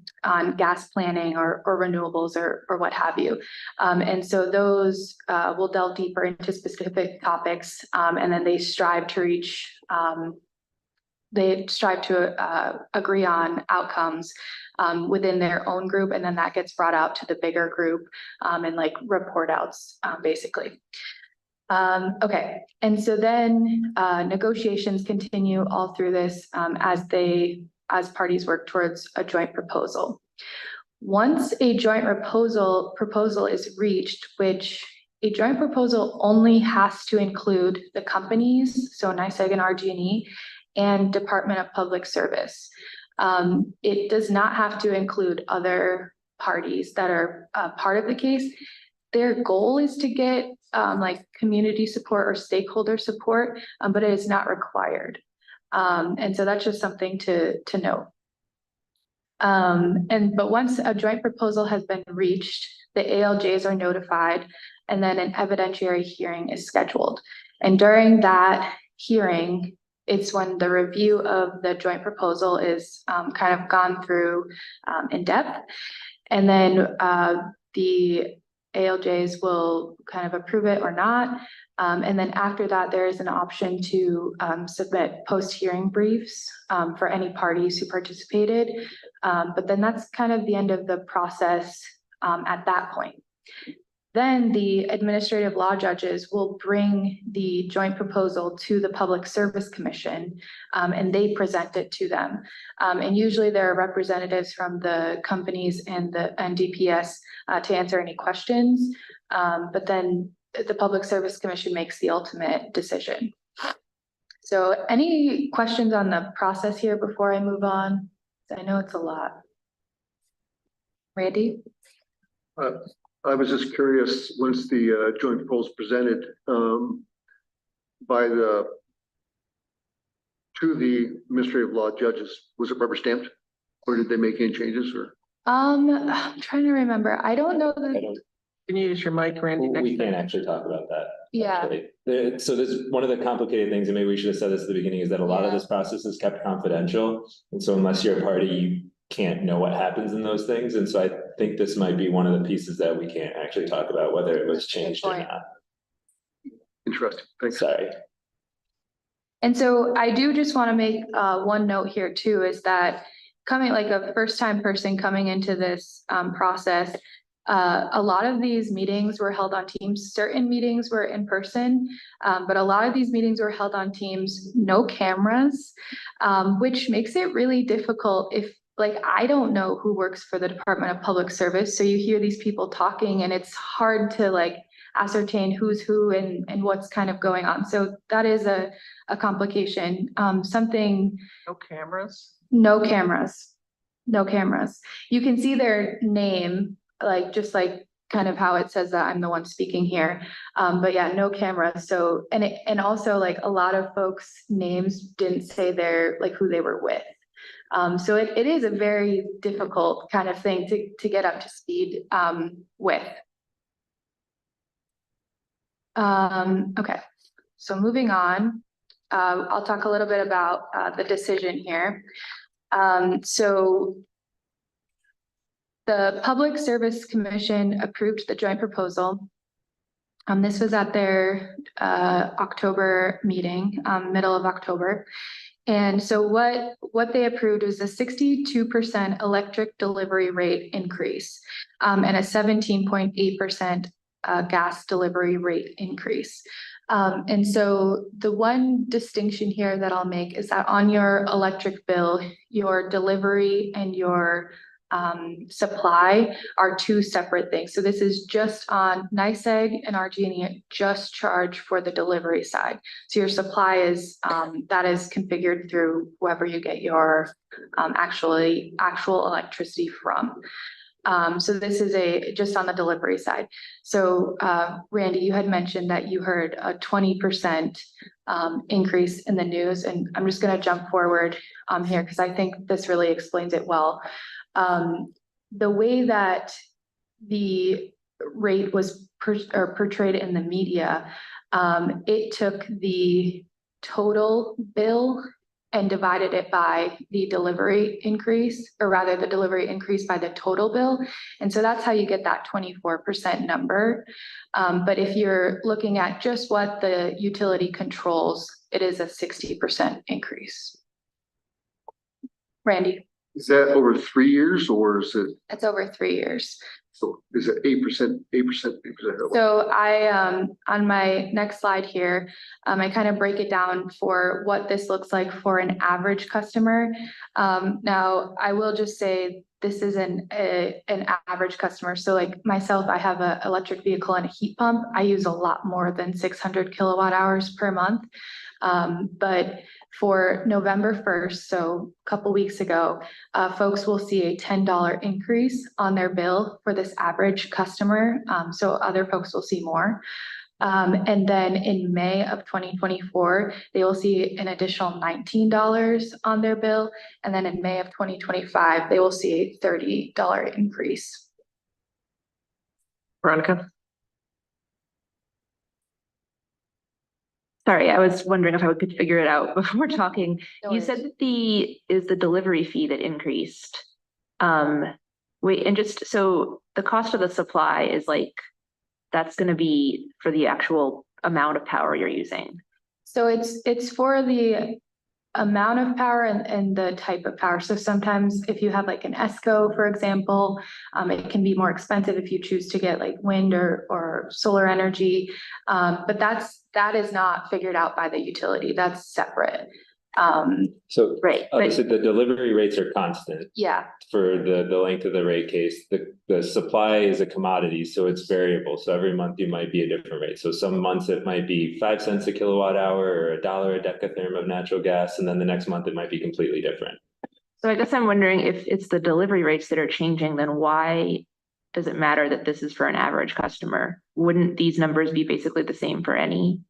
gas planning or renewables or what have you. And so those will delve deeper into specific topics, and then they strive to reach, agree on outcomes within their own group, and then that gets brought out to the bigger group and like report outs, basically. Okay, and so then negotiations continue all through this as parties work towards a joint proposal. Once a joint proposal is reached, which a joint proposal only has to include the companies, so NYSEG and RG&E, and Department of Public Service. It does not have to include other parties that are part of the case. Their goal is to get like community support or stakeholder support, but it is not required. And so that's just something to note. But once a joint proposal has been reached, the ALJs are notified, and then an evidentiary hearing is scheduled. And during that hearing, it's when the review of the joint proposal is kind of gone through in depth. And then the ALJs will kind of approve it or not. And then after that, there is an option to submit post-hearing briefs for any parties who participated. But then that's kind of the end of the process at that point. Then the administrative law judges will bring the joint proposal to the Public Service Commission, and they present it to them. And usually there are representatives from the companies and the DPS to answer any questions. But then the Public Service Commission makes the ultimate decision. So any questions on the process here before I move on? I know it's a lot. Randy? I was just curious, once the joint proposal presented to the administrative law judges, was it rubber stamped, or did they make any changes? Or I'm trying to remember. I don't know that. Can you use your mic, Randy? We can't actually talk about that. Yeah. Actually. So this, one of the complicated things, and maybe we should have said this at the beginning, is that a lot of this process is kept confidential. And so unless you're a party, you can't know what happens in those things. And so I think this might be one of the pieces that we can't actually talk about, whether it was changed or not. Interesting. Thanks. Sorry. And so I do just want to make one note here too, is that coming like a first time person coming into this process, a lot of these meetings were held on Teams. Certain meetings were in person, but a lot of these meetings were held on Teams, no cameras, which makes it really difficult if, like, I don't know who works for the Department of Public Service. So you hear these people talking and it's hard to like ascertain who's who and what's kind of going on. So that is a complication. No cameras? No cameras. No cameras. You can see their name, like just like kind of how it says that I'm the one speaking here. But yeah, no cameras. So, and also like a lot of folks' names didn't say like who they were with. So it is a very difficult kind of thing to get up to speed with. Okay, so moving on, I'll talk a little bit about the decision here. So the Public Service Commission approved the joint proposal. This was at their October meeting, middle of October. And so what they approved was a 62% electric delivery rate increase and a 17.8% gas delivery rate increase. And so the one distinction here that I'll make is that on your electric bill, your delivery and your supply are two separate things. So this is just on NYSEG and RG&E just charge for the delivery side. So your supply is that is configured through whoever you get your actual electricity from. So this is just on the delivery side. So Randy, you had mentioned that you heard a 20% increase in the news, and I'm just going to jump forward here because I think this really explains it well. The way that the rate was portrayed in the media, it took the total bill and divided it by the delivery increase, or rather the delivery increase by the total bill. And so that's how you get that 24% number. But if you're looking at just what the utility controls, it is a 60% increase. Randy? Is that over 3 years or is it, It's over 3 years. so is it 8%, 8%? So I, on my next slide here, I kind of break it down for what this looks like for an average customer. Now I will just say this is an average customer. So like myself, I have an electric vehicle and a heat pump. I use a lot more than 600 kilowatt hours per month. But for November 1st, so a couple weeks ago, folks will see a $10 increase on their bill for this average customer. So other folks will see more. And then in May of 2024, they will see an additional $19 on their bill. And then in May of 2025, they will see a $30 increase. Veronica? Sorry, I was wondering if I could figure it out before talking. No You worries. said that the delivery fee that increased. Wait, and just so the cost of the supply is like, that's gonna be for the actual amount of power you're using. So it's for the amount of power and the type of power. So sometimes if you have like an ESCO, for example, it can be more expensive if you choose to get like wind or solar energy. But that is not figured out by the utility. That's separate. So Right, but obviously the delivery rates are constant Yeah, for the length of the rate case. The supply is a commodity, so it's variable. So every month you might be a different rate. So some months it might be 5 cents a kilowatt hour or $1 a decatherm of natural gas, and then the next month it might be completely different. so I guess I'm wondering if it's the delivery rates that are changing, then why does it matter that this is for an average customer? Wouldn't these numbers be basically the same for any?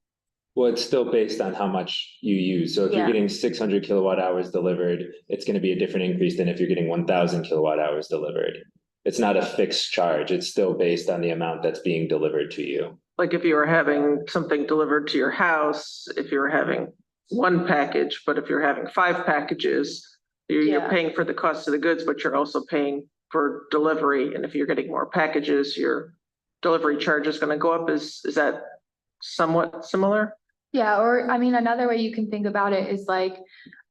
Well, it's still based on how much you use. So if you're Yeah. getting 600 kilowatt hours delivered, it's going to be a different increase than if you're getting 1,000 kilowatt hours delivered. It's not a fixed charge. It's still based on the amount that's being delivered to you. Like if you were having something delivered to your house, if you were having one package, but if you're having 5 packages, you're Yeah. paying for the cost of the goods, but you're also paying for delivery. And if you're getting more packages, your delivery charge is going to go up. Is that somewhat similar? yeah. Or I mean, another way you can think about it is like,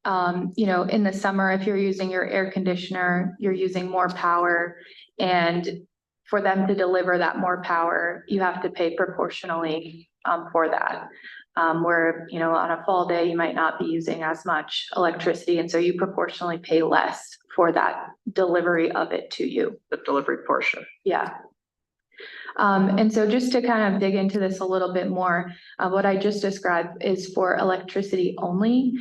in the summer, if you're using your air conditioner, you're using more power, and for them to deliver that more power, you have to pay proportionally for that. Where, on a fall day, you might not be using as much electricity, and so you proportionally pay less for that delivery of it to you. The delivery portion. Yeah. And so just to kind of dig into this a little bit more, what I just described is for electricity only.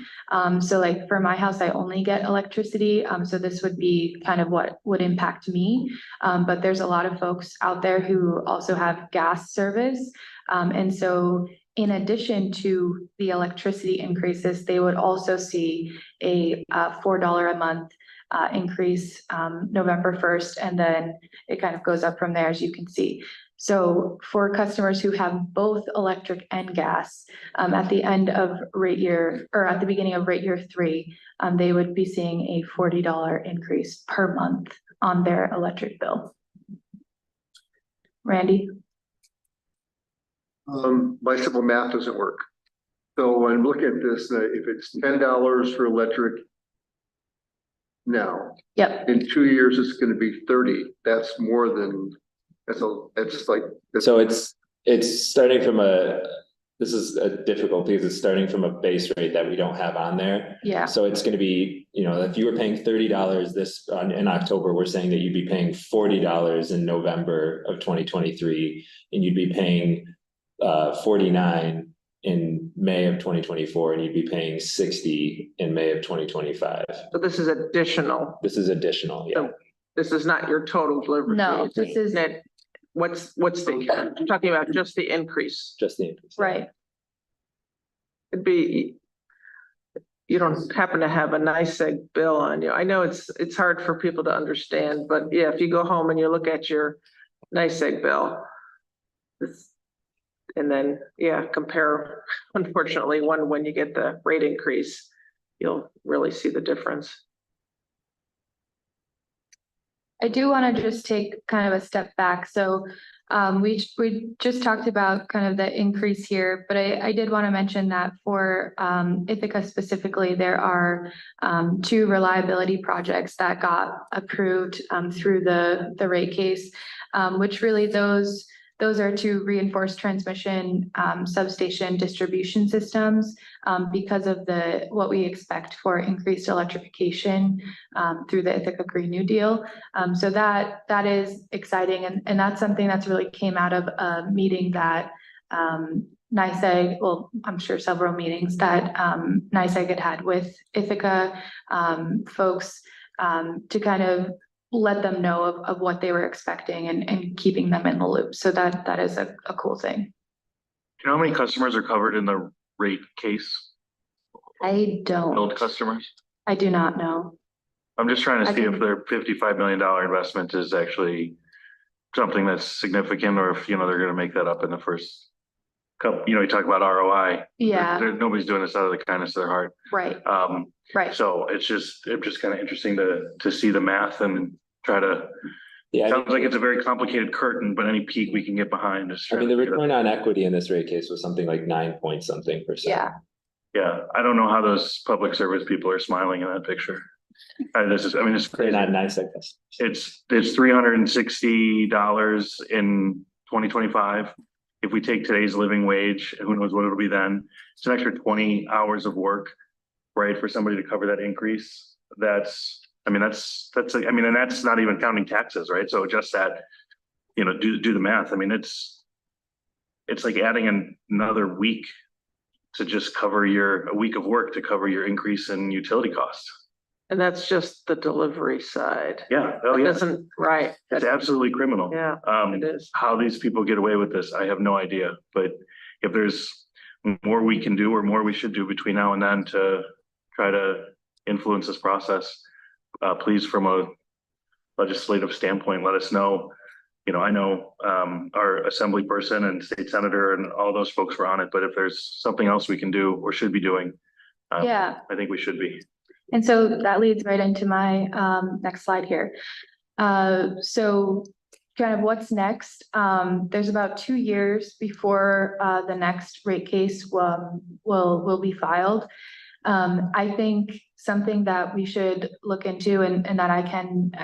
So like for my house, I only get electricity. So this would be kind of what would impact me. But there's a lot of folks out there who also have gas service. And so in addition to the electricity increases, they would also see a $4 a month increase November 1st, and then it kind of goes up from there, as you can see. So for customers who have both electric and gas, at the end of rate year, or at the beginning of rate year 3, they would be seeing a $40 increase per month on their electric bill. Randy? My simple math doesn't work. So when I'm looking at this, if it's $10 for electric now, Yep. in 2 years, it's going to be 30. That's more than, that's like. So it's starting from this is a difficulty because it's starting from a base rate that we don't have on there. Yeah. So it's going to be, if you were paying $30 in October, we're saying that you'd be paying $40 in November of 2023, and you'd be paying $49 in May of 2024, and you'd be paying $60 in May of 2025. So this is additional. This is additional, yeah. This is not your total delivery. No, fee. this is, Net, what's the, I'm talking about just the increase. Just the increase. right. It'd be, you don't happen to have a NYSEG bill on you. I know it's hard for people to understand, but yeah, if you go home and you look at your NYSEG bill, and then, yeah, compare, unfortunately, when you get the rate increase, you'll really see the difference. I do want to just take kind of a step back. So we just talked about kind of the increase here, but I did want to mention that for Ithaca specifically, there are 2 reliability projects that got approved through the rate case, which really those are to reinforce transmission substation distribution systems because of what we expect for increased electrification through the Ithaca Green New Deal. So that is exciting, and that's something that's really came out of a meeting that NYSEG, well, I'm sure several meetings that NYSEG had with Ithaca folks to kind of let them know of what they were expecting and keeping them in the loop. So that is a cool thing. Do you know how many customers are covered in the rate case? I Build don't, customers? I do not know. I'm just trying to I see if can- their $55 million investment is actually something that's significant, or if, they're gonna make that up in the first couple, you talk about ROI. Yeah, Nobody's doing this out of the kindness of their heart. right, right. So it's just kind of interesting to see the math and try to, Yeah, sounds like it's a very complicated curtain, but any peak we can get behind is. I mean, the return on equity in this rate case was something like 9-point-something%. Yeah. Yeah, I don't know how those public service people are smiling in that picture. It's They're crazy. not NYSEG customers. It's $360 in 2025. If we take today's living wage, who knows what it'll be then? It's an extra 20 hours of work, right, for somebody to cover that increase. That's and that's not even counting taxes, right? So just that, do the math. I mean, it's like adding another week to just cover a week of work to cover your increase in utility costs. And that's just the delivery side. Yeah, oh It yeah, doesn't, right. it's absolutely criminal. Yeah, it is. How these people get away with this, I have no idea. But if there's more we can do or more we should do between now and then to try to influence this process, please, from a legislative standpoint, let us know. I know our assembly person and state senator and all those folks were on it, but if there's something else we can do or should be doing, Yeah. I think we should be. And so that leads right into my next slide here. So kind of what's next? There's about 2 years before the next rate case will be filed. I think something that we should look into and that I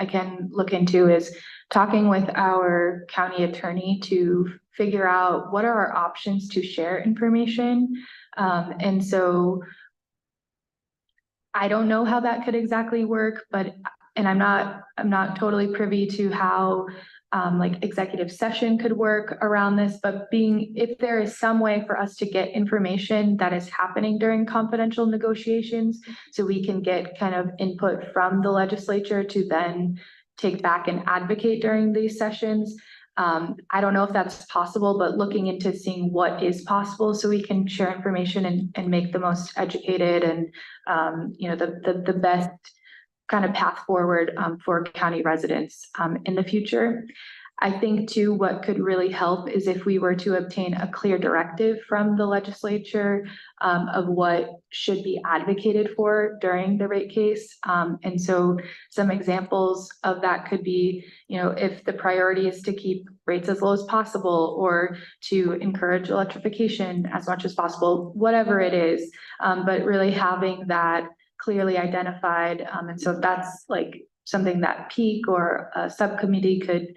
can look into is talking with our county attorney to figure out what are our options to share information. And so I don't know how that could exactly work, and I'm not totally privy to how like executive session could work around this, but if there is some way for us to get information that is happening during confidential negotiations, so we can get kind of input from the legislature to then take back and advocate during these sessions. I don't know if that's possible, but looking into seeing what is possible so we can share information and make the most educated and the best kind of path forward for county residents in the future. I think too, what could really help is if we were to obtain a clear directive from the legislature of what should be advocated for during the rate case. And so some examples of that could be, if the priority is to keep rates as low as possible or to encourage electrification as much as possible, whatever it is, but really having that clearly identified. And so that's like something that Peak or a subcommittee could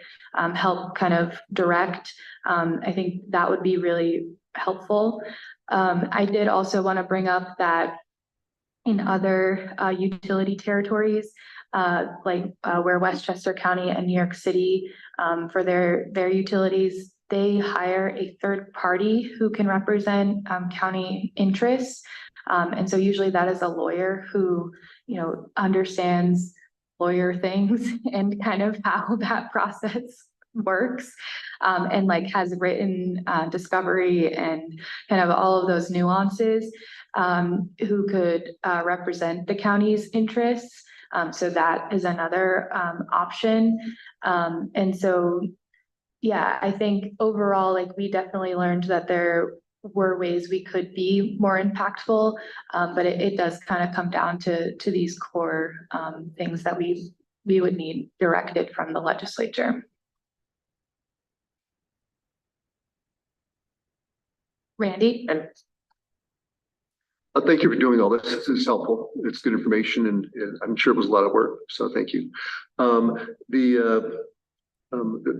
help kind of direct. I think that would be really helpful. I did also want to bring up that in other utility territories, where Westchester County and New York City, for their utilities, they hire a third party who can represent county interests. And so usually that is a lawyer who, understands lawyer things and kind of how that process works. And like has written discovery and kind of all of those nuances, who could represent the county's interests. So that is another option. And so, yeah, I think overall, like we definitely learned that there were ways we could be more impactful, but it does kind of come down to these core things that we would need directed from the legislature. Randy? And Thank you for doing all this. This is helpful. It's good information, and I'm sure it was a lot of work. So thank you. A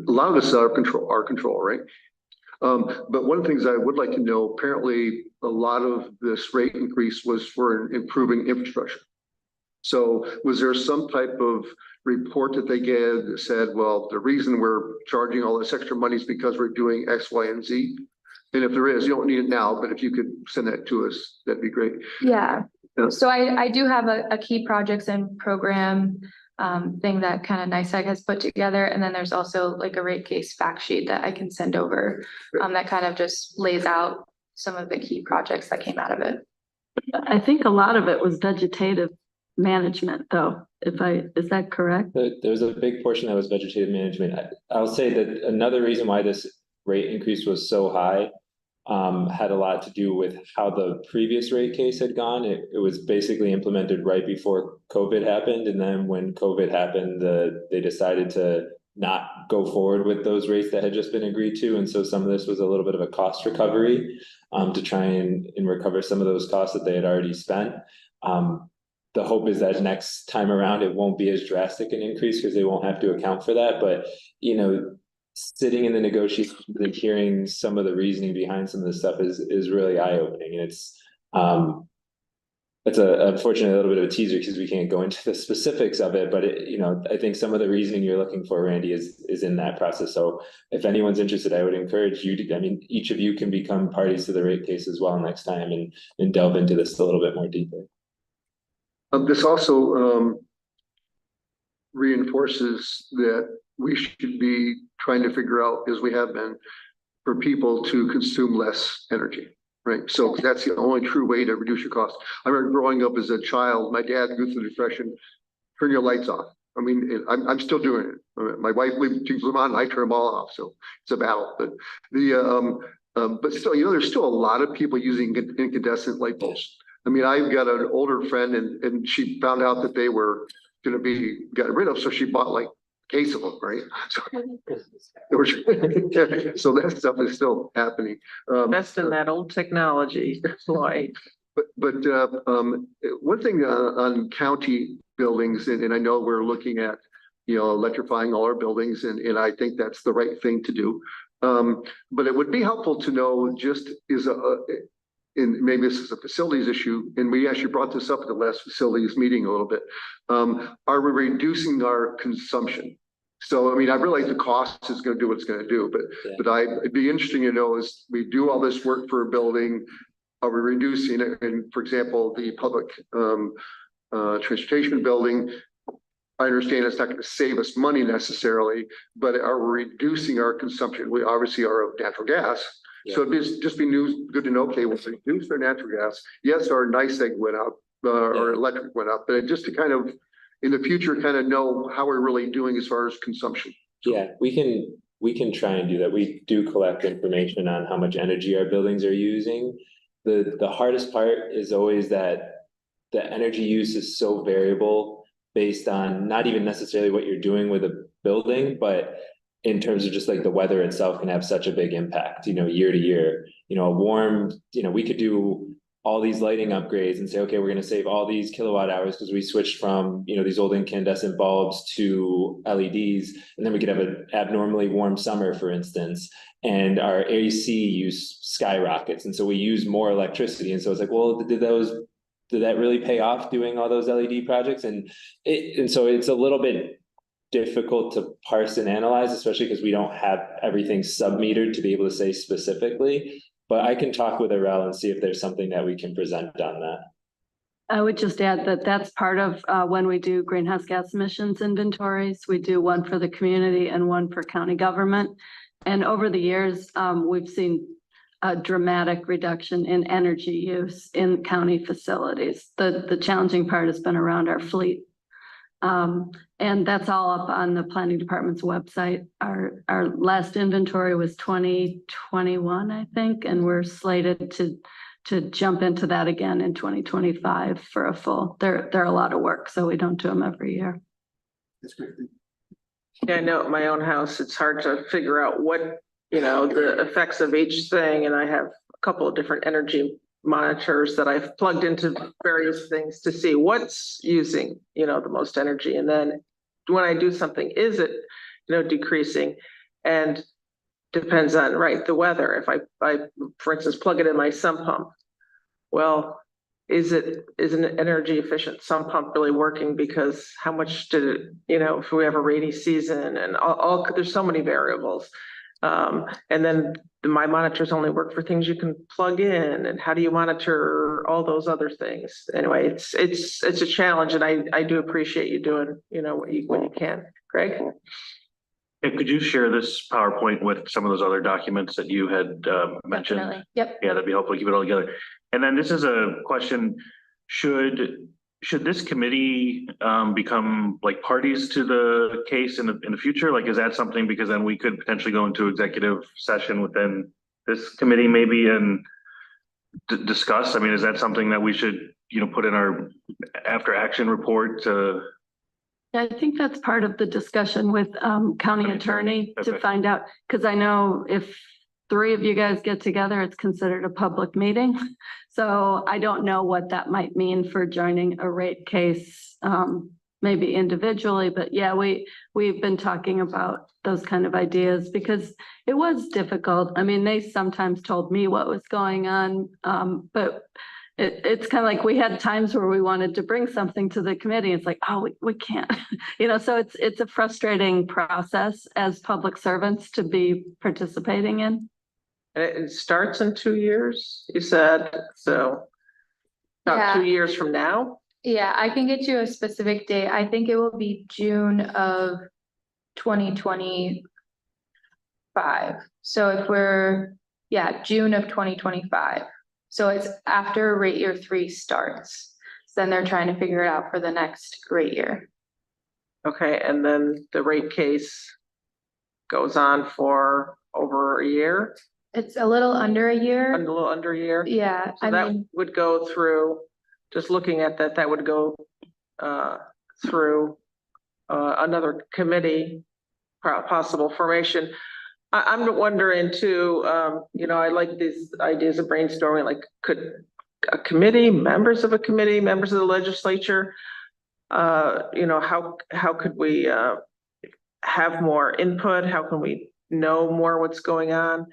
lot of this is our control, right? But one of the things I would like to know, apparently a lot of this rate increase was for improving infrastructure. So was there some type of report that they gave that said, well, the reason we're charging all this extra money is because we're doing X, Y, and Z? And if there is, you don't need it now, but if you could send that to us, that'd be great. Yeah, Yeah. so I do have a key projects and program thing that kind of NICEAG has put together. And then there's also like a rate case fact sheet that I can send over that kind of just lays out some of the key projects that came out of it. I think a lot of it was vegetative management though, is that correct? There was a big portion that was vegetative management. I'll say that another reason why this rate increase was so high had a lot to do with how the previous rate case had gone. It was basically implemented right before COVID happened. And then when COVID happened, they decided to not go forward with those rates that had just been agreed to. And so some of this was a little bit of a cost recovery to try and recover some of those costs that they had already spent. The hope is that next time around, it won't be as drastic an increase because they won't have to account for that. But, you know, sitting in the negotiations and hearing some of the reasoning behind some of this stuff is really eye-opening. And it's unfortunately a little bit of a teaser because we can't go into the specifics of it, but I think some of the reasoning you're looking for, Randy, is in that process. So if anyone's interested, I would encourage you to, each of you can become parties to the rate case as well next time and delve into this a little bit more deeply. This also reinforces that we should be trying to figure out, as we have been, for people to consume less energy, right? So that's the only true way to reduce your costs. I remember growing up as a child, my dad goes through the depression, turn your lights off. I mean, I'm still doing it. My wife keeps them on, I turn them all off. So it's a battle. But but still, there's still a lot of people using incandescent light bulbs. I mean, I've got an older friend and she found out that they were going to be gotten rid of. So she bought like a case of them, right? So, so that stuff is still happening. Best in that old technology, Floyd. But one thing on county buildings, and I know we're looking at, electrifying all our buildings, and I think that's the right thing to do. But it would be helpful to know just and maybe this is a facilities issue, and we actually brought this up at the last facilities meeting a little bit. Are we reducing our consumption? So, I mean, I realize the cost is going to do what it's going to do, but it'd be interesting to know is we do all this work for a building, are we reducing it? And for example, the public transportation building, I understand it's not going to save us money necessarily, but are we reducing our consumption? We obviously are of natural gas. Yeah. So it'd just be good to know, okay, we'll reduce their natural gas. Yes, our NICEAG went up, our electric went up, but just to kind of, in the future, kind of know how we're really doing as far as consumption. So, yeah, we can try and do that. We do collect information on how much energy our buildings are using. The hardest part is always that the energy use is so variable based on not even necessarily what you're doing with a building, but in terms of just like the weather itself can have such a big impact, year to year. A warm, we could do all these lighting upgrades and say, okay, we're going to save all these kilowatt hours because we switched from, these old incandescent bulbs to LEDs. And then we could have an abnormally warm summer, for instance, and our AC use skyrockets. And so we use more electricity. And so it's like, well, did that really pay off doing all those LED projects? And so it's a little bit difficult to parse and analyze, especially because we don't have everything sub-metered to be able to say specifically. But I can talk with Arel and see if there's something that we can present on that. I would just add that that's part of when we do greenhouse gas emissions inventories. We do one for the community and one for county government. And over the years, we've seen a dramatic reduction in energy use in county facilities. The challenging part has been around our fleet. And that's all up on the planning department's website. Our last inventory was 2021, I think, and we're slated to jump into that again in 2025 for a full. They're a lot of work, so we don't do them every year. That's great. Yeah, I know at my own house, it's hard to figure out what, the effects of each thing. And I have a couple of different energy monitors that I've plugged into various things to see what's using, the most energy. And then when I do something, is it, decreasing? And depends on, the weather. If I, for instance, plug it in my sump pump, well, is an energy efficient sump pump really working? Because how much did it, if we have a rainy season and all there's so many variables. And then my monitors only work for things you can plug in. And how do you monitor all those other things? Anyway, it's a challenge, and I do appreciate you doing, when you can. Greg? Hey, could you share this PowerPoint with some of those other documents that you had mentioned? Definitely. Yep. Yeah, that'd be helpful to keep it all together. And then this is a question, should this committee become like parties to the case in the future? Like, is that something, because then we could potentially go into executive session within this committee maybe and discuss? I mean, is that something that we should, put in our after action report to? I think that's part of the discussion with county attorney to find out, because I know if 3 of you guys get together, it's considered a public meeting. So I don't know what that might mean for joining a rate case, maybe individually, but yeah, we've been talking about those kind of ideas because it was difficult. I mean, they sometimes told me what was going on, but it's kind of like we had times where we wanted to bring something to the committee. It's like, oh, we can't, so it's a frustrating process as public servants to be participating in. It starts in 2 years, you said, so about Yeah. 2 years from now. Yeah, I can get you a specific date. I think it will be June of 2025. So if June of 2025. So it's after rate year 3 starts. So then they're trying to figure it out for the next rate year. Okay, and then the rate case goes on for over a year, It's a little under a a year. little under a year. Yeah, So that would go through, just looking at that would go through another committee, possible formation. I'm wondering too, I like these ideas of brainstorming, like could a committee, members of a committee, members of the legislature, how could we have more input? How can we know more what's going on?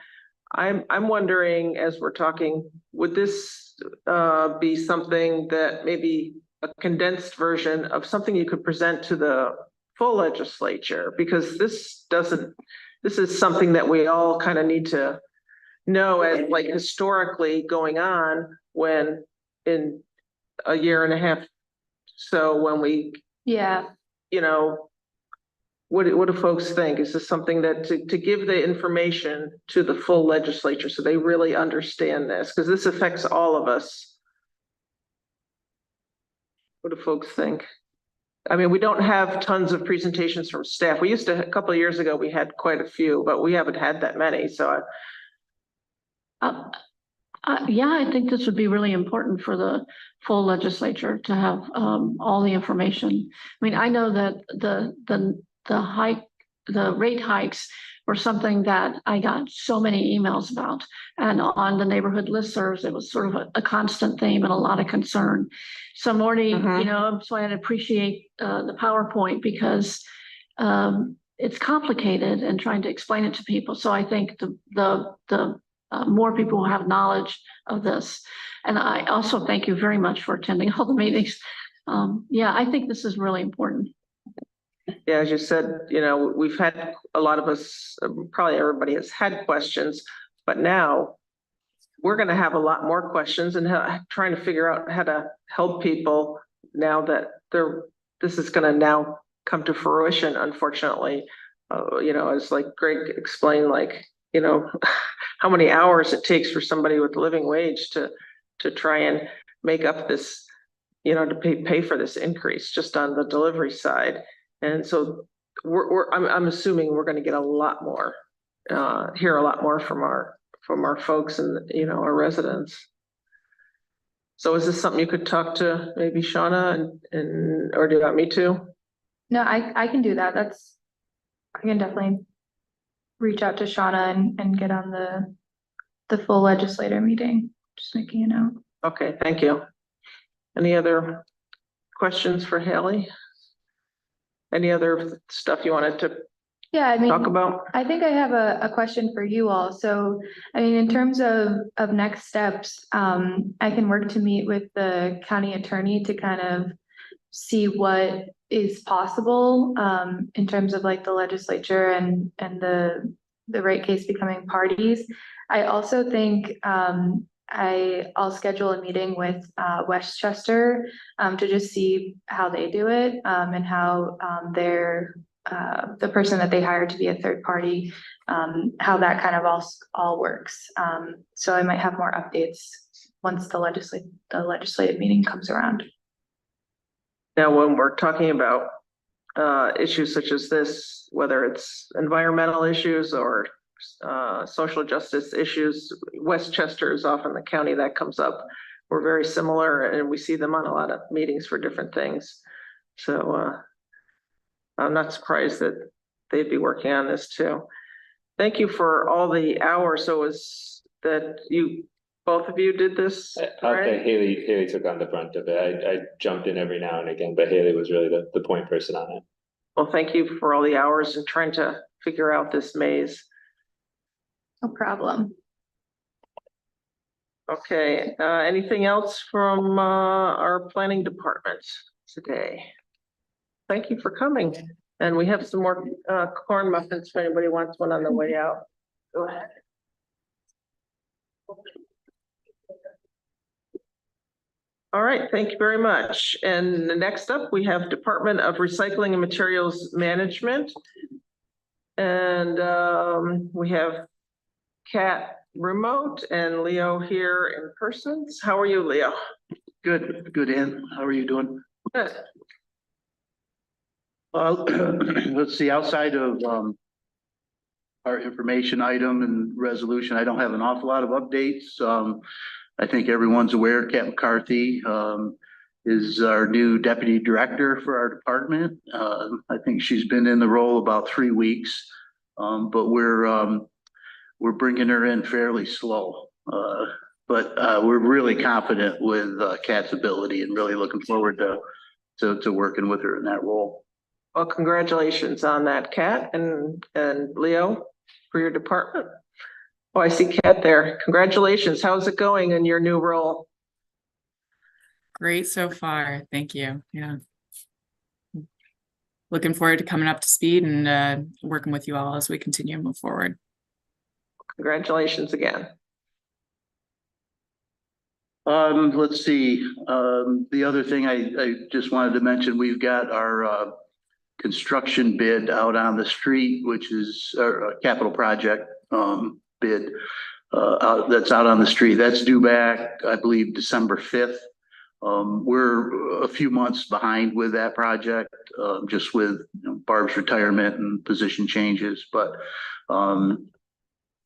I'm wondering, as we're talking, would this be something that maybe a condensed version of something you could present to the full legislature? Because this is something that we all kind of need to know as like historically going on when in a year and a half. So when we, what do folks think? Is this something that to give the information to the full legislature so they really understand this? Because this affects all of us. What do folks think? I mean, we don't have tons of presentations from staff. We used to, a couple of years ago, we had quite a few, but we haven't had that many. So yeah, I think this would be really important for the full legislature to have all the information. I mean, I know that the rate hikes were something that I got so many emails about, and on the neighborhood listservs, it was sort of a constant theme and a lot of concern. So Morty, so I appreciate the PowerPoint because it's complicated and trying to explain it to people. So I think the more people will have knowledge of this. And I also thank you very much for attending all the meetings. Yeah, I think this is really important. yeah, as you said, we've had a lot of us, probably everybody has had questions, but now we're gonna have a lot more questions and trying to figure out how to help people now that this is gonna now come to fruition, unfortunately. You know, as like Greg explained, like, you know, how many hours it takes for somebody with living wage to try and make up this, you know, to pay for this increase just on the delivery side. And so I'm assuming we're gonna get a lot more, hear a lot more from our folks and, you know, our residents. So is this something you could talk to maybe Shauna and or do you want me to? No, I can do that. I can definitely reach out to Shauna and get on the full legislator meeting, just making a note. Okay, thank you. Any other questions for Haley? Any other stuff you wanted to Yeah, I mean, talk about? I think I have a question for you all. So, I mean, in terms of next steps, I can work to meet with the county attorney to kind of see what is possible, in terms of like the legislature and the rate case becoming parties. I also think, I'll schedule a meeting with, Westchester, to just see how they do it, and how, the person that they hire to be a third party, how that kind of all works. So I might have more updates once the legislative meeting comes around. Now, when we're talking about issues such as this, whether it's environmental issues or social justice issues, Westchester is often the county that comes up. We're very similar and we see them on a lot of meetings for different things. So I'm not surprised that they'd be working on this too. Thank you for all the hours. So is that both of you did this? Okay, Haley took on the brunt of it. I jumped in every now and again, but Haley was really the point person on it. Well, thank you for all the hours and trying to figure out this maze. No problem. Okay, anything else from our planning department today? Thank you for coming. And we have some more corn muffins if anybody wants one on the way out. Go ahead. All right, thank you very much. And next up, we have Department of Recycling and Materials Management. And we have Kat remote and Leo here in person. How are you, Leo? Good, Ann. How are you doing? Good. Let's see, outside of our information item and resolution, I don't have an awful lot of updates. I think everyone's aware Kat McCarthy is our new deputy director for our department. I think she's been in the role about 3 weeks, but we're bringing her in fairly slow. But we're really confident with Kat's ability and really looking forward to working with her in that role. Well, congratulations on that, Kat and Leo, for your department. Oh, I see Kat there. Congratulations. How's it going in your new role? Great so far. Thank you. Yeah. Looking forward to coming up to speed and working with you all as we continue to move forward. Congratulations again. Let's see. The other thing I just wanted to mention, we've got our construction bid out on the street, which is our capital project bid that's out on the street. That's due back, I believe, December 5th. We're a few months behind with that project, just with Barb's retirement and position changes. But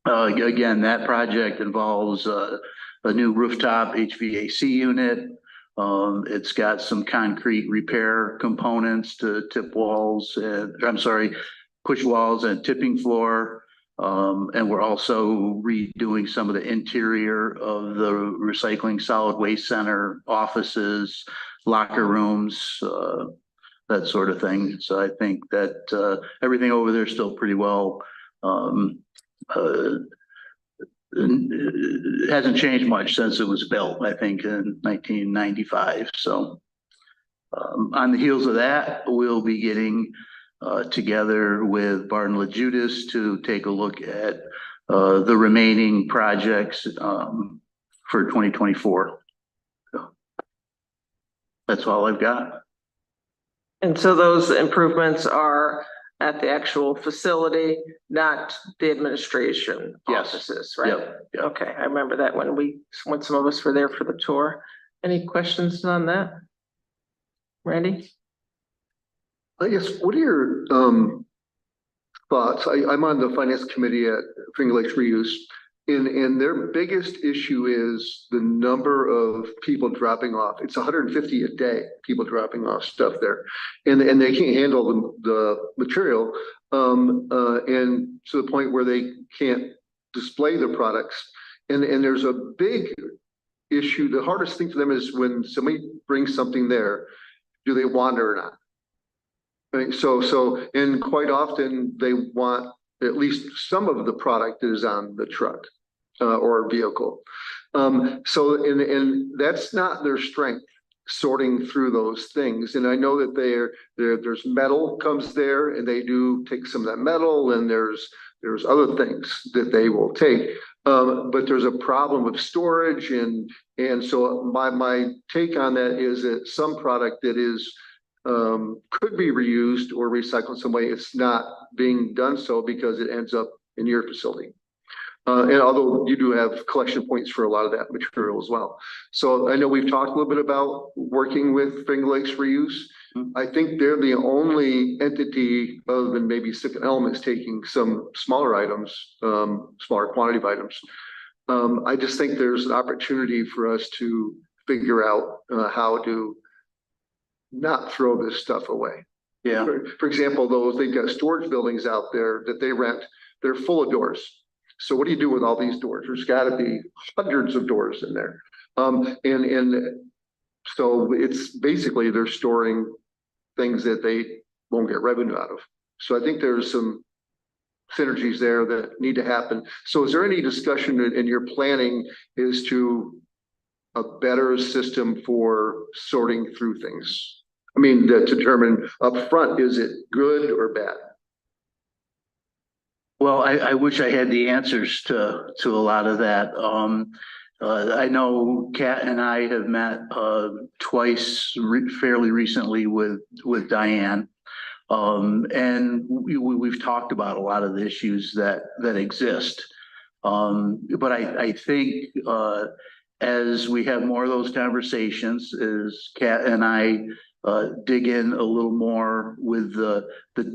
again, that project involves a new rooftop HVAC unit. It's got some concrete repair components to tip walls and push walls and tipping floor. And we're also redoing some of the interior of the recycling solid waste center, offices, locker rooms, that sort of thing. So I think that everything over there is still pretty well. It hasn't changed much since it was built, I think, in 1995. So on the heels of that, we'll be getting together with Barton LaJudas to take a look at the remaining projects for 2024. So that's all I've got. And so those improvements are at the actual facility, not the administration Yes. offices, right? Yep. Okay, I remember that when some of us were there for the tour. Any questions on that? Randy? I guess, what are your thoughts? I'm on the finance committee at Finger Lakes Reuse, and their biggest issue is the number of people dropping off. It's 150 a day, people dropping off stuff there, and they can't handle the material, and to the point where they can't display the products. And there's a big issue. The hardest thing for them is when somebody brings something there, do they want it or not? Right. And quite often they want at least some of the product that is on the truck or vehicle. And that's not their strength, sorting through those things. And I know that there's metal comes there, and they do take some of that metal, and there's other things that they will take. But there's a problem with storage, and so my take on that is that some product that is could be reused or recycled in some way, it's not being done so because it ends up in your facility. And although you do have collection points for a lot of that material as well. So I know we've talked a little bit about working with Finger Lakes Reuse. I think they're the only entity other than maybe Second Elements taking some smaller items, smaller quantity of items. I just think there's an opportunity for us to figure out how to not throw this stuff away. Yeah. For example, they've got storage buildings out there that they rent. They're full of doors. So what do you do with all these doors? There's got to be hundreds of doors in there. And so it's basically they're storing things that they won't get revenue out of. So I think there's some synergies there that need to happen. So is there any discussion in your planning as to a better system for sorting through things? I mean, to determine upfront, is it good or bad? Well, I wish I had the answers to a lot of that. I know Kat and I have met twice fairly recently with Diane. And we've talked about a lot of the issues that exist. But I think as we have more of those conversations, as Kat and I dig in a little more with the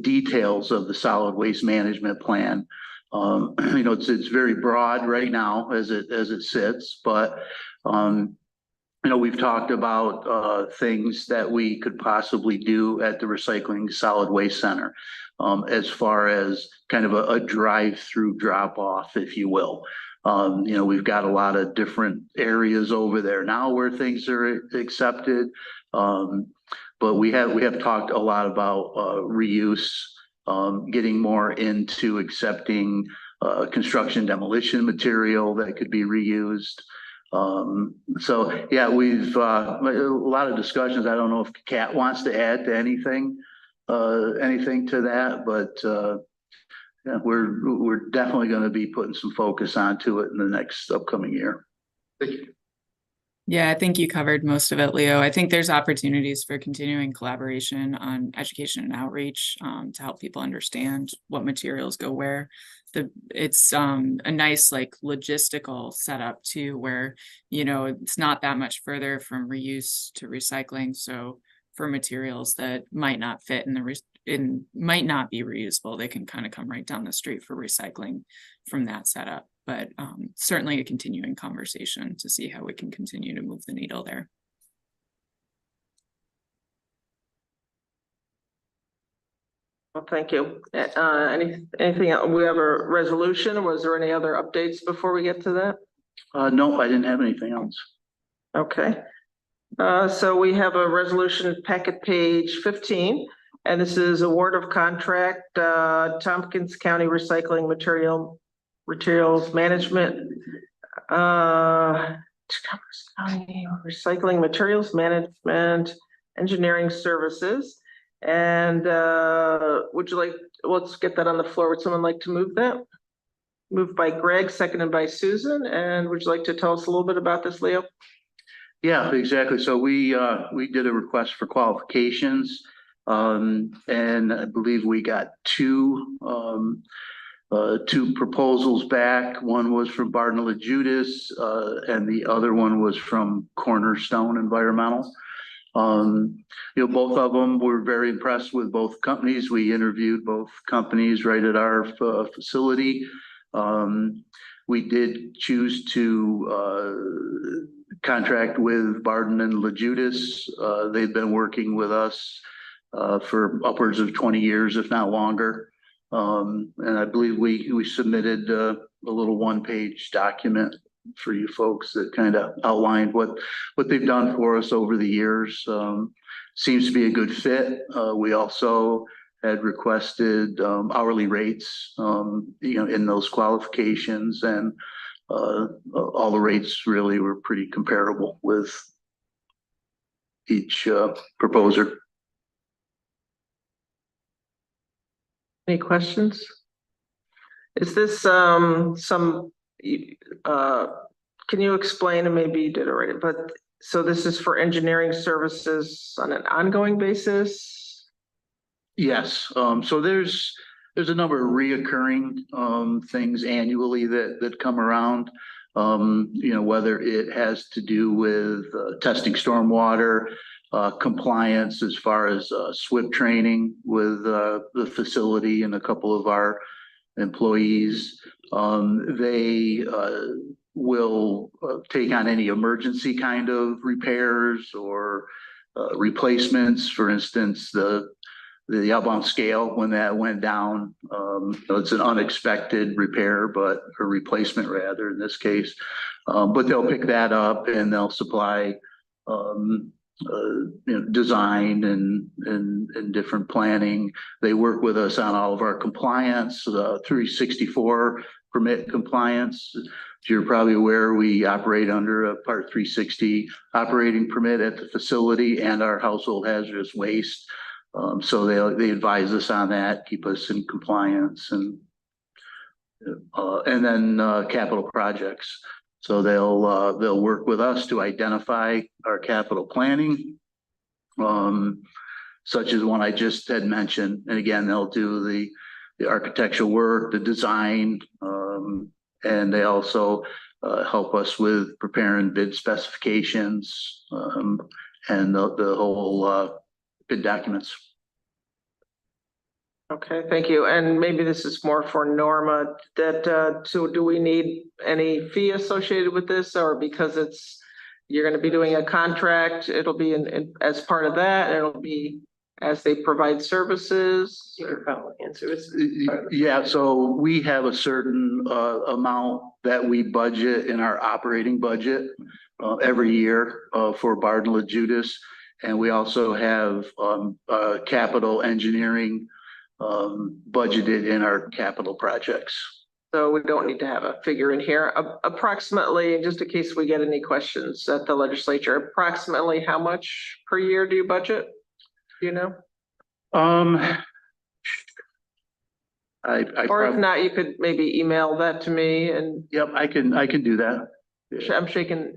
details of the solid waste management plan. It's very broad right now as it sits, but we've talked about things that we could possibly do at the Recycling Solid Waste Center, as far as kind of a drive-through drop-off, if you will. We've got a lot of different areas over there now where things are accepted. But we have talked a lot about reuse, getting more into accepting construction demolition material that could be reused. So yeah, we've a lot of discussions. I don't know if Kat wants to add to anything to that, but yeah, we're definitely going to be putting some focus onto it in the next upcoming year. Thank you. Yeah, I think you covered most of it, Leo. I think there's opportunities for continuing collaboration on education and outreach to help people understand what materials go where. It's a nice logistical setup too, where it's not that much further from reuse to recycling. So for materials that might not fit might not be reusable, they can kind of come right down the street for recycling from that setup. But certainly a continuing conversation to see how we can continue to move the needle there. Well, thank you. Anything else? We have a resolution. Was there any other updates before we get to that? No, I didn't have anything else. Okay. So we have a resolution packet page 15, and this is award of contract, Tompkins County Recycling Materials Management, Recycling Materials Management, Engineering Services. And let's get that on the floor. Would someone like to move that? Moved by Greg, seconded by Susan. And would you like to tell us a little bit about this, Leo? Yeah, exactly. So we did a request for qualifications. And I believe we got two proposals back. One was from Barton and Judas, and the other one was from Cornerstone Environmental. Both of them were very impressed with both companies. We interviewed both companies right at our facility. We did choose to contract with Barton and LaJudas. They've been working with us for upwards of 20 years, if not longer. And I believe we submitted a little one-page document for you folks that kind of outlined what they've done for us over the years. Seems to be a good fit. We also had requested hourly rates, in those qualifications, and all the rates really were pretty comparable with each proposer. Any questions? Is this can you explain, and maybe you did already, but so this is for engineering services on an ongoing basis? Yes, so there's a number of reoccurring things annually that come around. Whether it has to do with testing stormwater, compliance as far as SWIP training with the facility and a couple of our employees. They will take on any emergency kind of repairs or replacements. For instance, the outbound scale, when that went down, it's an unexpected repair, but a replacement rather in this case. But they'll pick that up and they'll supply design and different planning. They work with us on all of our compliance, 364 permit compliance. As you're probably aware, we operate under a Part 360 operating permit at the facility and our household hazardous waste. So they advise us on that, keep us in compliance, and then capital projects. So they'll work with us to identify our capital planning, such as one I just had mentioned. And again, they'll do the architectural work, the design, and they also help us with preparing bid specifications and the whole bid documents. Okay, thank you. And maybe this is more for Norma, so do we need any fee associated with this, or because you're going to be doing a contract, it'll be as part of that, and it'll be as they provide services? You could probably answer this. Yeah, so we have a certain amount that we budget in our operating budget every year for Barton and Judas. And we also have capital engineering budgeted in our capital projects. So we don't need to have a figure in here. Approximately, just in case we get any questions at the legislature, approximately how much per year do you budget? Do you know? Or if not, you could maybe email that to me and. Yep, I can do that.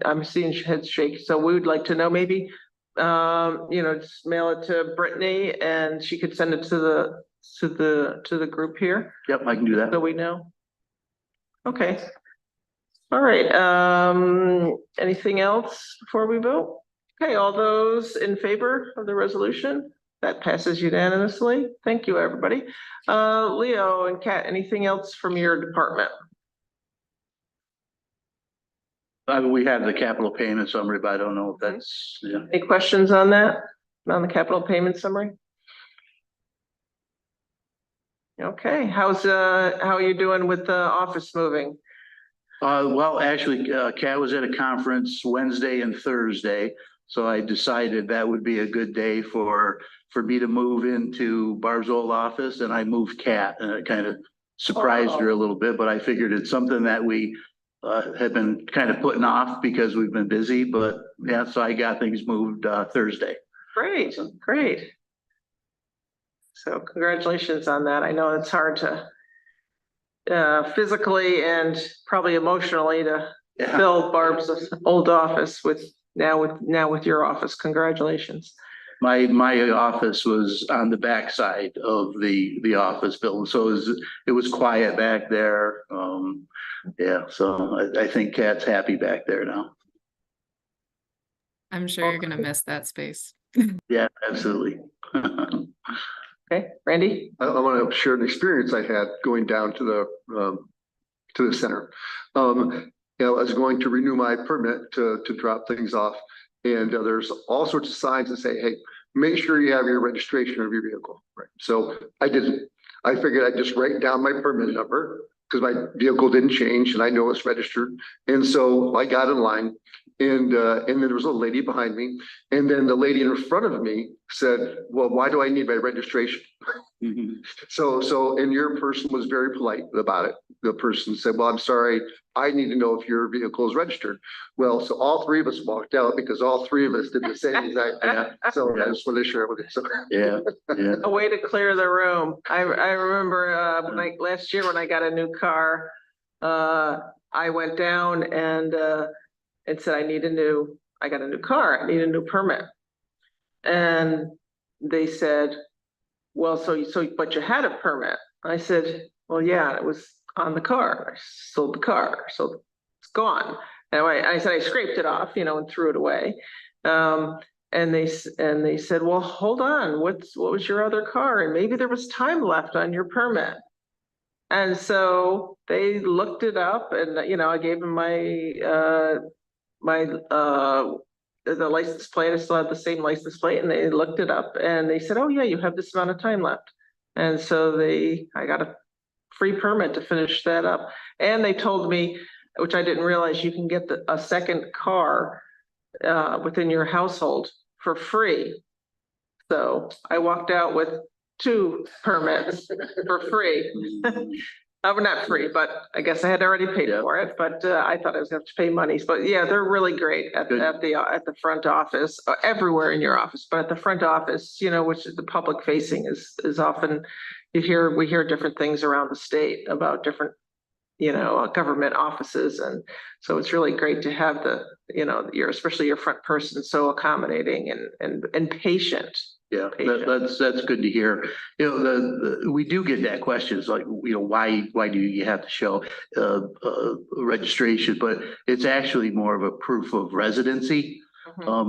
I'm seeing heads shake. So we would like to know, maybe, just mail it to Brittany and she could send it to the group here. Yep, I can do that. So we know. Okay. All right. Anything else before we vote? Okay, all those in favor of the resolution? That passes unanimously. Thank you, everybody. Leo and Kat, anything else from your department? We have the capital payment summary, but I don't know if that's, yeah. Any questions on that? On the capital payment summary? Okay, how are you doing with the office moving? Well, actually, Kat was at a conference Wednesday and Thursday, so I decided that would be a good day for me to move into Barb's old office, and I moved Kat, and it kind of surprised her a little bit, but I figured it's something that we had been kind of putting off because we've been busy, but yeah, so I got things moved Thursday. Great, great. So congratulations on that. I know it's hard to physically and probably emotionally to Yeah. fill Barb's old office with your office. Congratulations. My office was on the backside of the office building, so it was quiet back there. Yeah, so I think Kat's happy back there now. I'm sure you're gonna miss that space. Yeah, absolutely. Okay, Randy? I want to share an experience I had going down to the center. I was going to renew my permit to drop things off, and there's all sorts of signs that say, hey, make sure you have your registration of your vehicle. Right. So I didn't. I figured I'd just write down my permit number because my vehicle didn't change and I know it's registered. And so I got in line, and then there was a lady behind me, and then the lady in front of me said, well, why do I need my registration? So and your person was very polite about it. The person said, well, I'm sorry, I need to know if your vehicle is registered. Well, so all three of us walked out because all three of us did the same exact thing. So I just want to share it with you. So, Yeah, yeah. A way to clear the room. I remember last year when I got a new car, I went down and said I got a new car, I need a new permit. And they said, well, but you had a permit. I said, well, yeah, it was on the car. I sold the car, so it's gone. And I said I scraped it off, and threw it away. And they said, well, hold on, what was your other car? And maybe there was time left on your permit. And so they looked it up, and I gave them the license plate. I still had the same license plate, and they looked it up and they said, oh yeah, you have this amount of time left. And so I got a free permit to finish that up. And they told me, which I didn't realize, you can get a second car within your household for free. So I walked out with 2 permits for free. Not free, but I guess I had already paid for it, but I thought I was going to have to pay money. But yeah, they're really great at the front office, everywhere in your office, but at the front office, which is the public facing is often, we hear different things around the state about different, government offices. And so it's really great to have especially your front person so accommodating and patient. Yeah, that's good to hear. We do get that question. It's like, why do you have to show registration? But it's actually more of a proof of residency,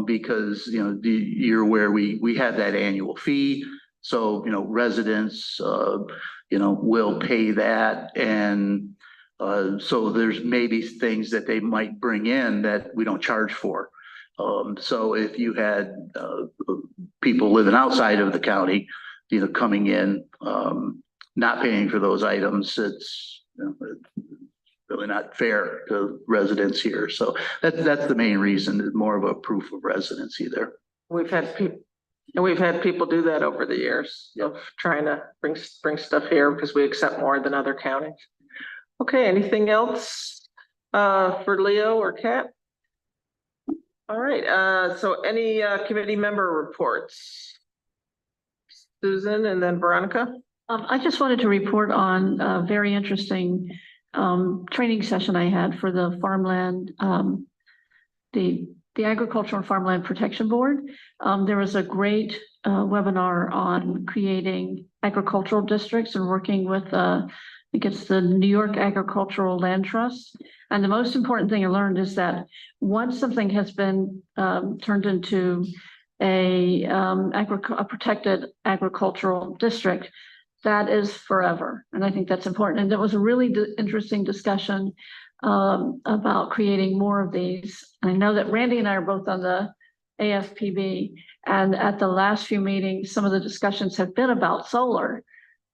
because you're aware we have that annual fee. So residents will pay that, and so there's maybe things that they might bring in that we don't charge for. So if you had people living outside of the county, coming in, not paying for those items, it's really not fair to residents here. So that's the main reason, is more of a proof of residency there. We've had people do that over the years of trying to bring stuff here because we accept more than other counties. Okay, anything else for Leo or Kat? All right, so any committee member reports? Susan and then Veronica? I just wanted to report on a very interesting training session I had for the Farmland, the Agricultural and Farmland Protection Board. There was a great webinar on creating agricultural districts and working with I think it's the New York Agricultural Land Trust. And the most important thing I learned is that once something has been turned into a protected agricultural district, that is forever. And I think that's important. And it was a really interesting discussion about creating more of these. I know that Randy and I are both on the AFPB, and at the last few meetings, some of the discussions have been about solar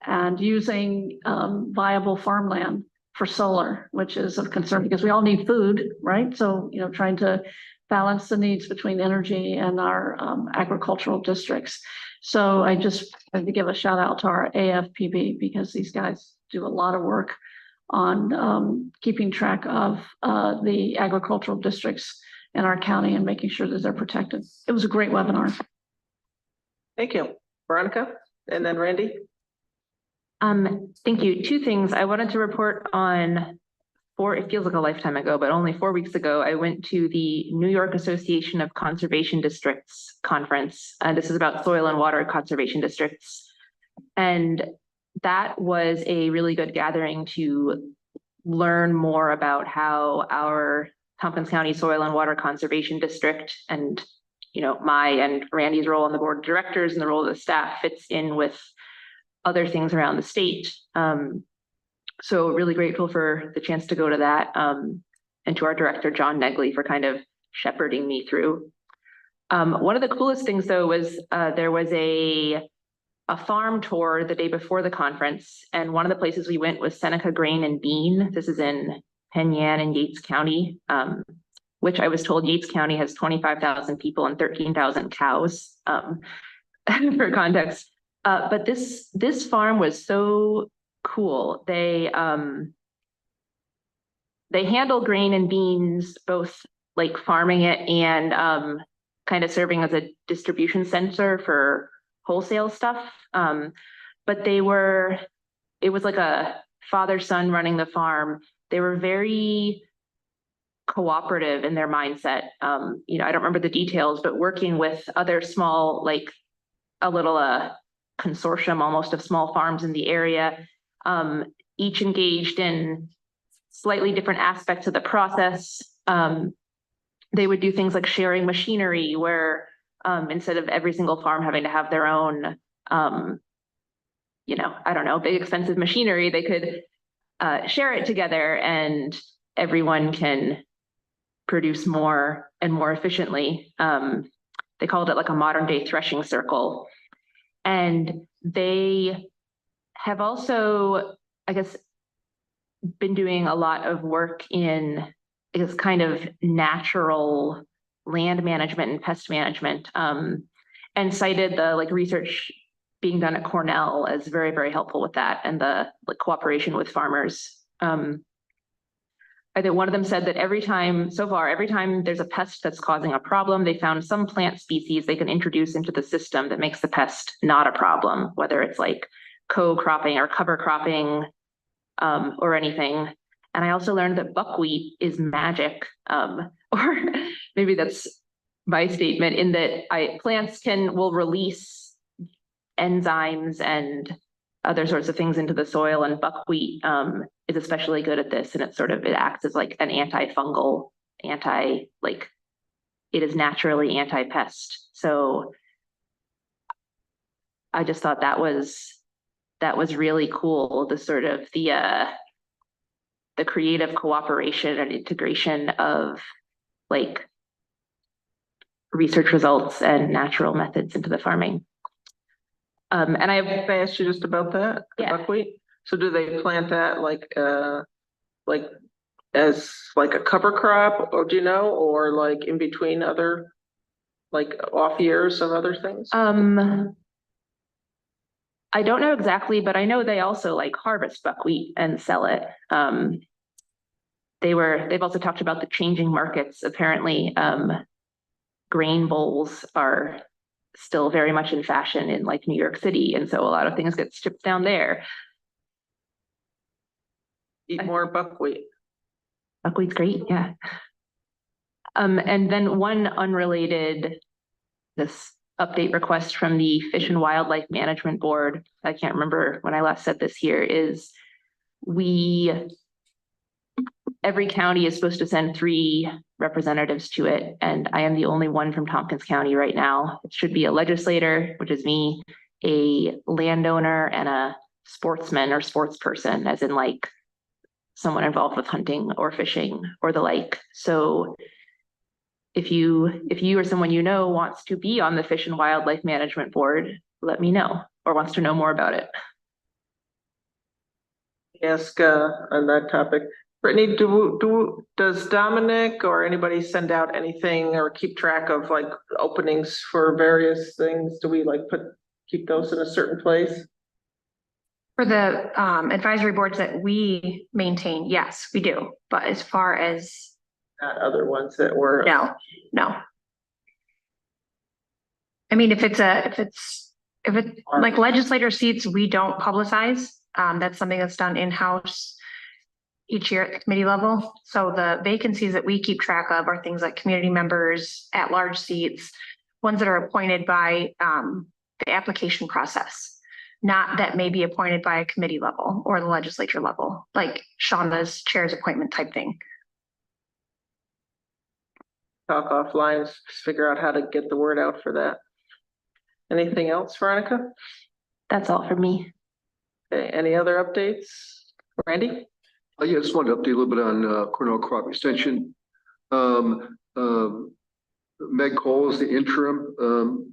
and using viable farmland for solar, which is of concern because we all need food, right? So, trying to balance the needs between energy and our agricultural districts. So I just wanted to give a shout out to our AFPB because these guys do a lot of work on keeping track of the agricultural districts in our county and making sure that they're protected. It was a great webinar. Thank you. Veronica and then Randy. Thank you. Two things. I wanted to report on it feels like a lifetime ago, but only 4 weeks ago, I went to the New York Association of Conservation Districts conference. This is about soil and water conservation districts. And that was a really good gathering to learn more about how our Tompkins County Soil and Water Conservation District and, my and Randy's role on the board of directors and the role of the staff fits in with other things around the state. So really grateful for the chance to go to that, and to our director, John Negley, for kind of shepherding me through. One of the coolest things, though, was there was a farm tour the day before the conference, and one of the places we went was Seneca Grain and Bean. This is in Penn Yan and Yates County, which I was told Yates County has 25,000 people and 13,000 cows, for context. But this farm was so cool. They handle grain and beans, both like farming it and kind of serving as a distribution center for wholesale stuff. But it was like a father-son running the farm. They were very cooperative in their mindset. I don't remember the details, but working with other small, like a little consortium almost of small farms in the area, each engaged in slightly different aspects of the process. They would do things like sharing machinery where instead of every single farm having to have their own, big expensive machinery, they could share it together and everyone can produce more and more efficiently. They called it like a modern day threshing circle. And they have also, I guess, been doing a lot of work in, I guess, kind of natural land management and pest management, and cited the research being done at Cornell as very, very helpful with that and the cooperation with farmers. I think one of them said that every time there's a pest that's causing a problem, they found some plant species they can introduce into the system that makes the pest not a problem, whether it's like co-cropping or cover cropping, or anything. And I also learned that buckwheat is magic, or maybe that's my statement, in that plants will release enzymes and other sorts of things into the soil, and buckwheat is especially good at this. And it acts as like an antifungal, it is naturally anti-pest. So I just thought that was really cool. The sort of the creative cooperation and integration of research results and natural methods into the farming. And I asked you just about that, the buckwheat. So do they plant that as like a cover crop, or do you know, or like in between other off years of other things? I don't know exactly, but I know they also harvest buckwheat and sell it. They've also talked about the changing markets. Apparently, grain bowls are still very much in fashion in New York City. And so a lot of things get shipped down there. Eat more buckwheat. Buckwheat's great, yeah. And then one unrelated, this update request from the Fish and Wildlife Management Board, I can't remember when I last said this here, is every county is supposed to send 3 representatives to it, and I am the only one from Tompkins County right now. It should be a legislator, which is me, a landowner, and a sportsman or sports person, as in someone involved with hunting or fishing or the like. So if you or someone wants to be on the Fish and Wildlife Management Board, let me know, or wants to know more about it. Ask on that topic. Brittany, does Dominic or anybody send out anything or keep track of openings for various things? Do we keep those in a certain place? For the advisory boards that we maintain, yes, we do. But as far as Not other ones that were. no. I mean, if it's like legislator seats, we don't publicize. That's something that's done in-house each year at the committee level. So the vacancies that we keep track of are things like community members, at-large seats, ones that are appointed by the application process, not that may be appointed by a committee level or the legislature level, like Shauna's chair's appointment type thing. Talk offline, figure out how to get the word out for that. Anything else, Veronica? That's all for me. Okay, any other updates? Randy? I just wanted to update a little bit on Cornell Crop Extension. Meg Cole is the interim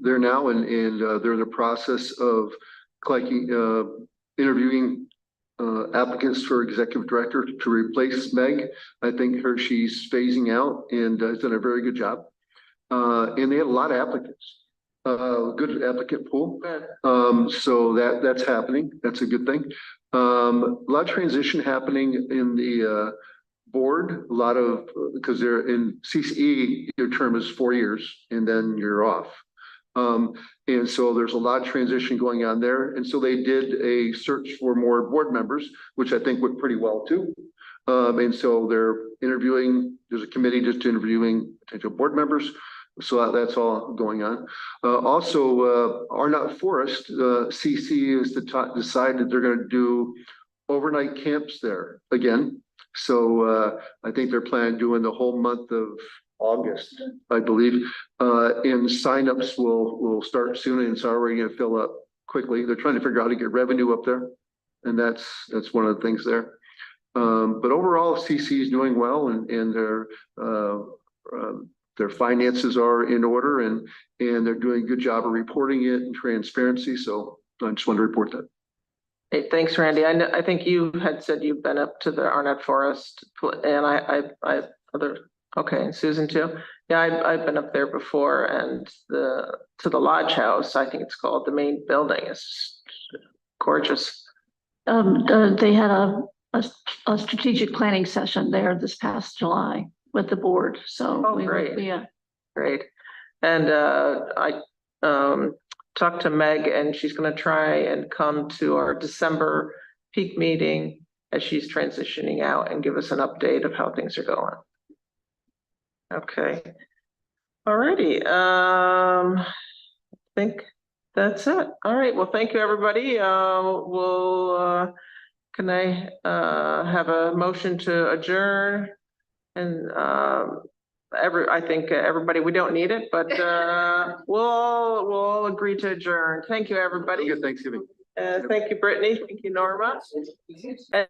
there now, and they're in the process of collecting, interviewing applicants for executive director to replace Meg. I think she's phasing out and has done a very good job. And they had a lot of applicants, good applicant pool. So that's happening. That's a good thing. A lot of transition happening in the board, a lot of, because they're in CCE, your term is 4 years and then you're off. And so there's a lot of transition going on there. And so they did a search for more board members, which I think went pretty well too. And so they're interviewing, there's a committee just interviewing potential board members. So that's all going on. Also, Arnott Forest, CC is decided they're going to do overnight camps there again. So I think they're planning doing the whole month of August, I believe. And signups will start soon, and it's already going to fill up quickly. They're trying to figure out how to get revenue up there, and that's one of the things there. But overall, CC is doing well, and their finances are in order, and they're doing a good job of reporting it and transparency. So I just wanted to report that. Hey, thanks, Randy. I think you had said you've been up to the Arnott Forest, and okay, and Susan too. Yeah, I've been up there before, and to the Lodge House, I think it's called, the main building is gorgeous. They had a strategic planning session there this past July with the board. So Great. Yeah. Great. And I talked to Meg, and she's going to try and come to our December peak meeting as she's transitioning out and give us an update of how things are going. Okay. All righty. I think that's it. All right. Well, thank you, everybody. Can I have a motion to adjourn? And I think everybody, we don't need it, but we'll all agree to adjourn. Thank you, everybody. Good Thanksgiving. Thank you, Brittany. Thank you, Norma. And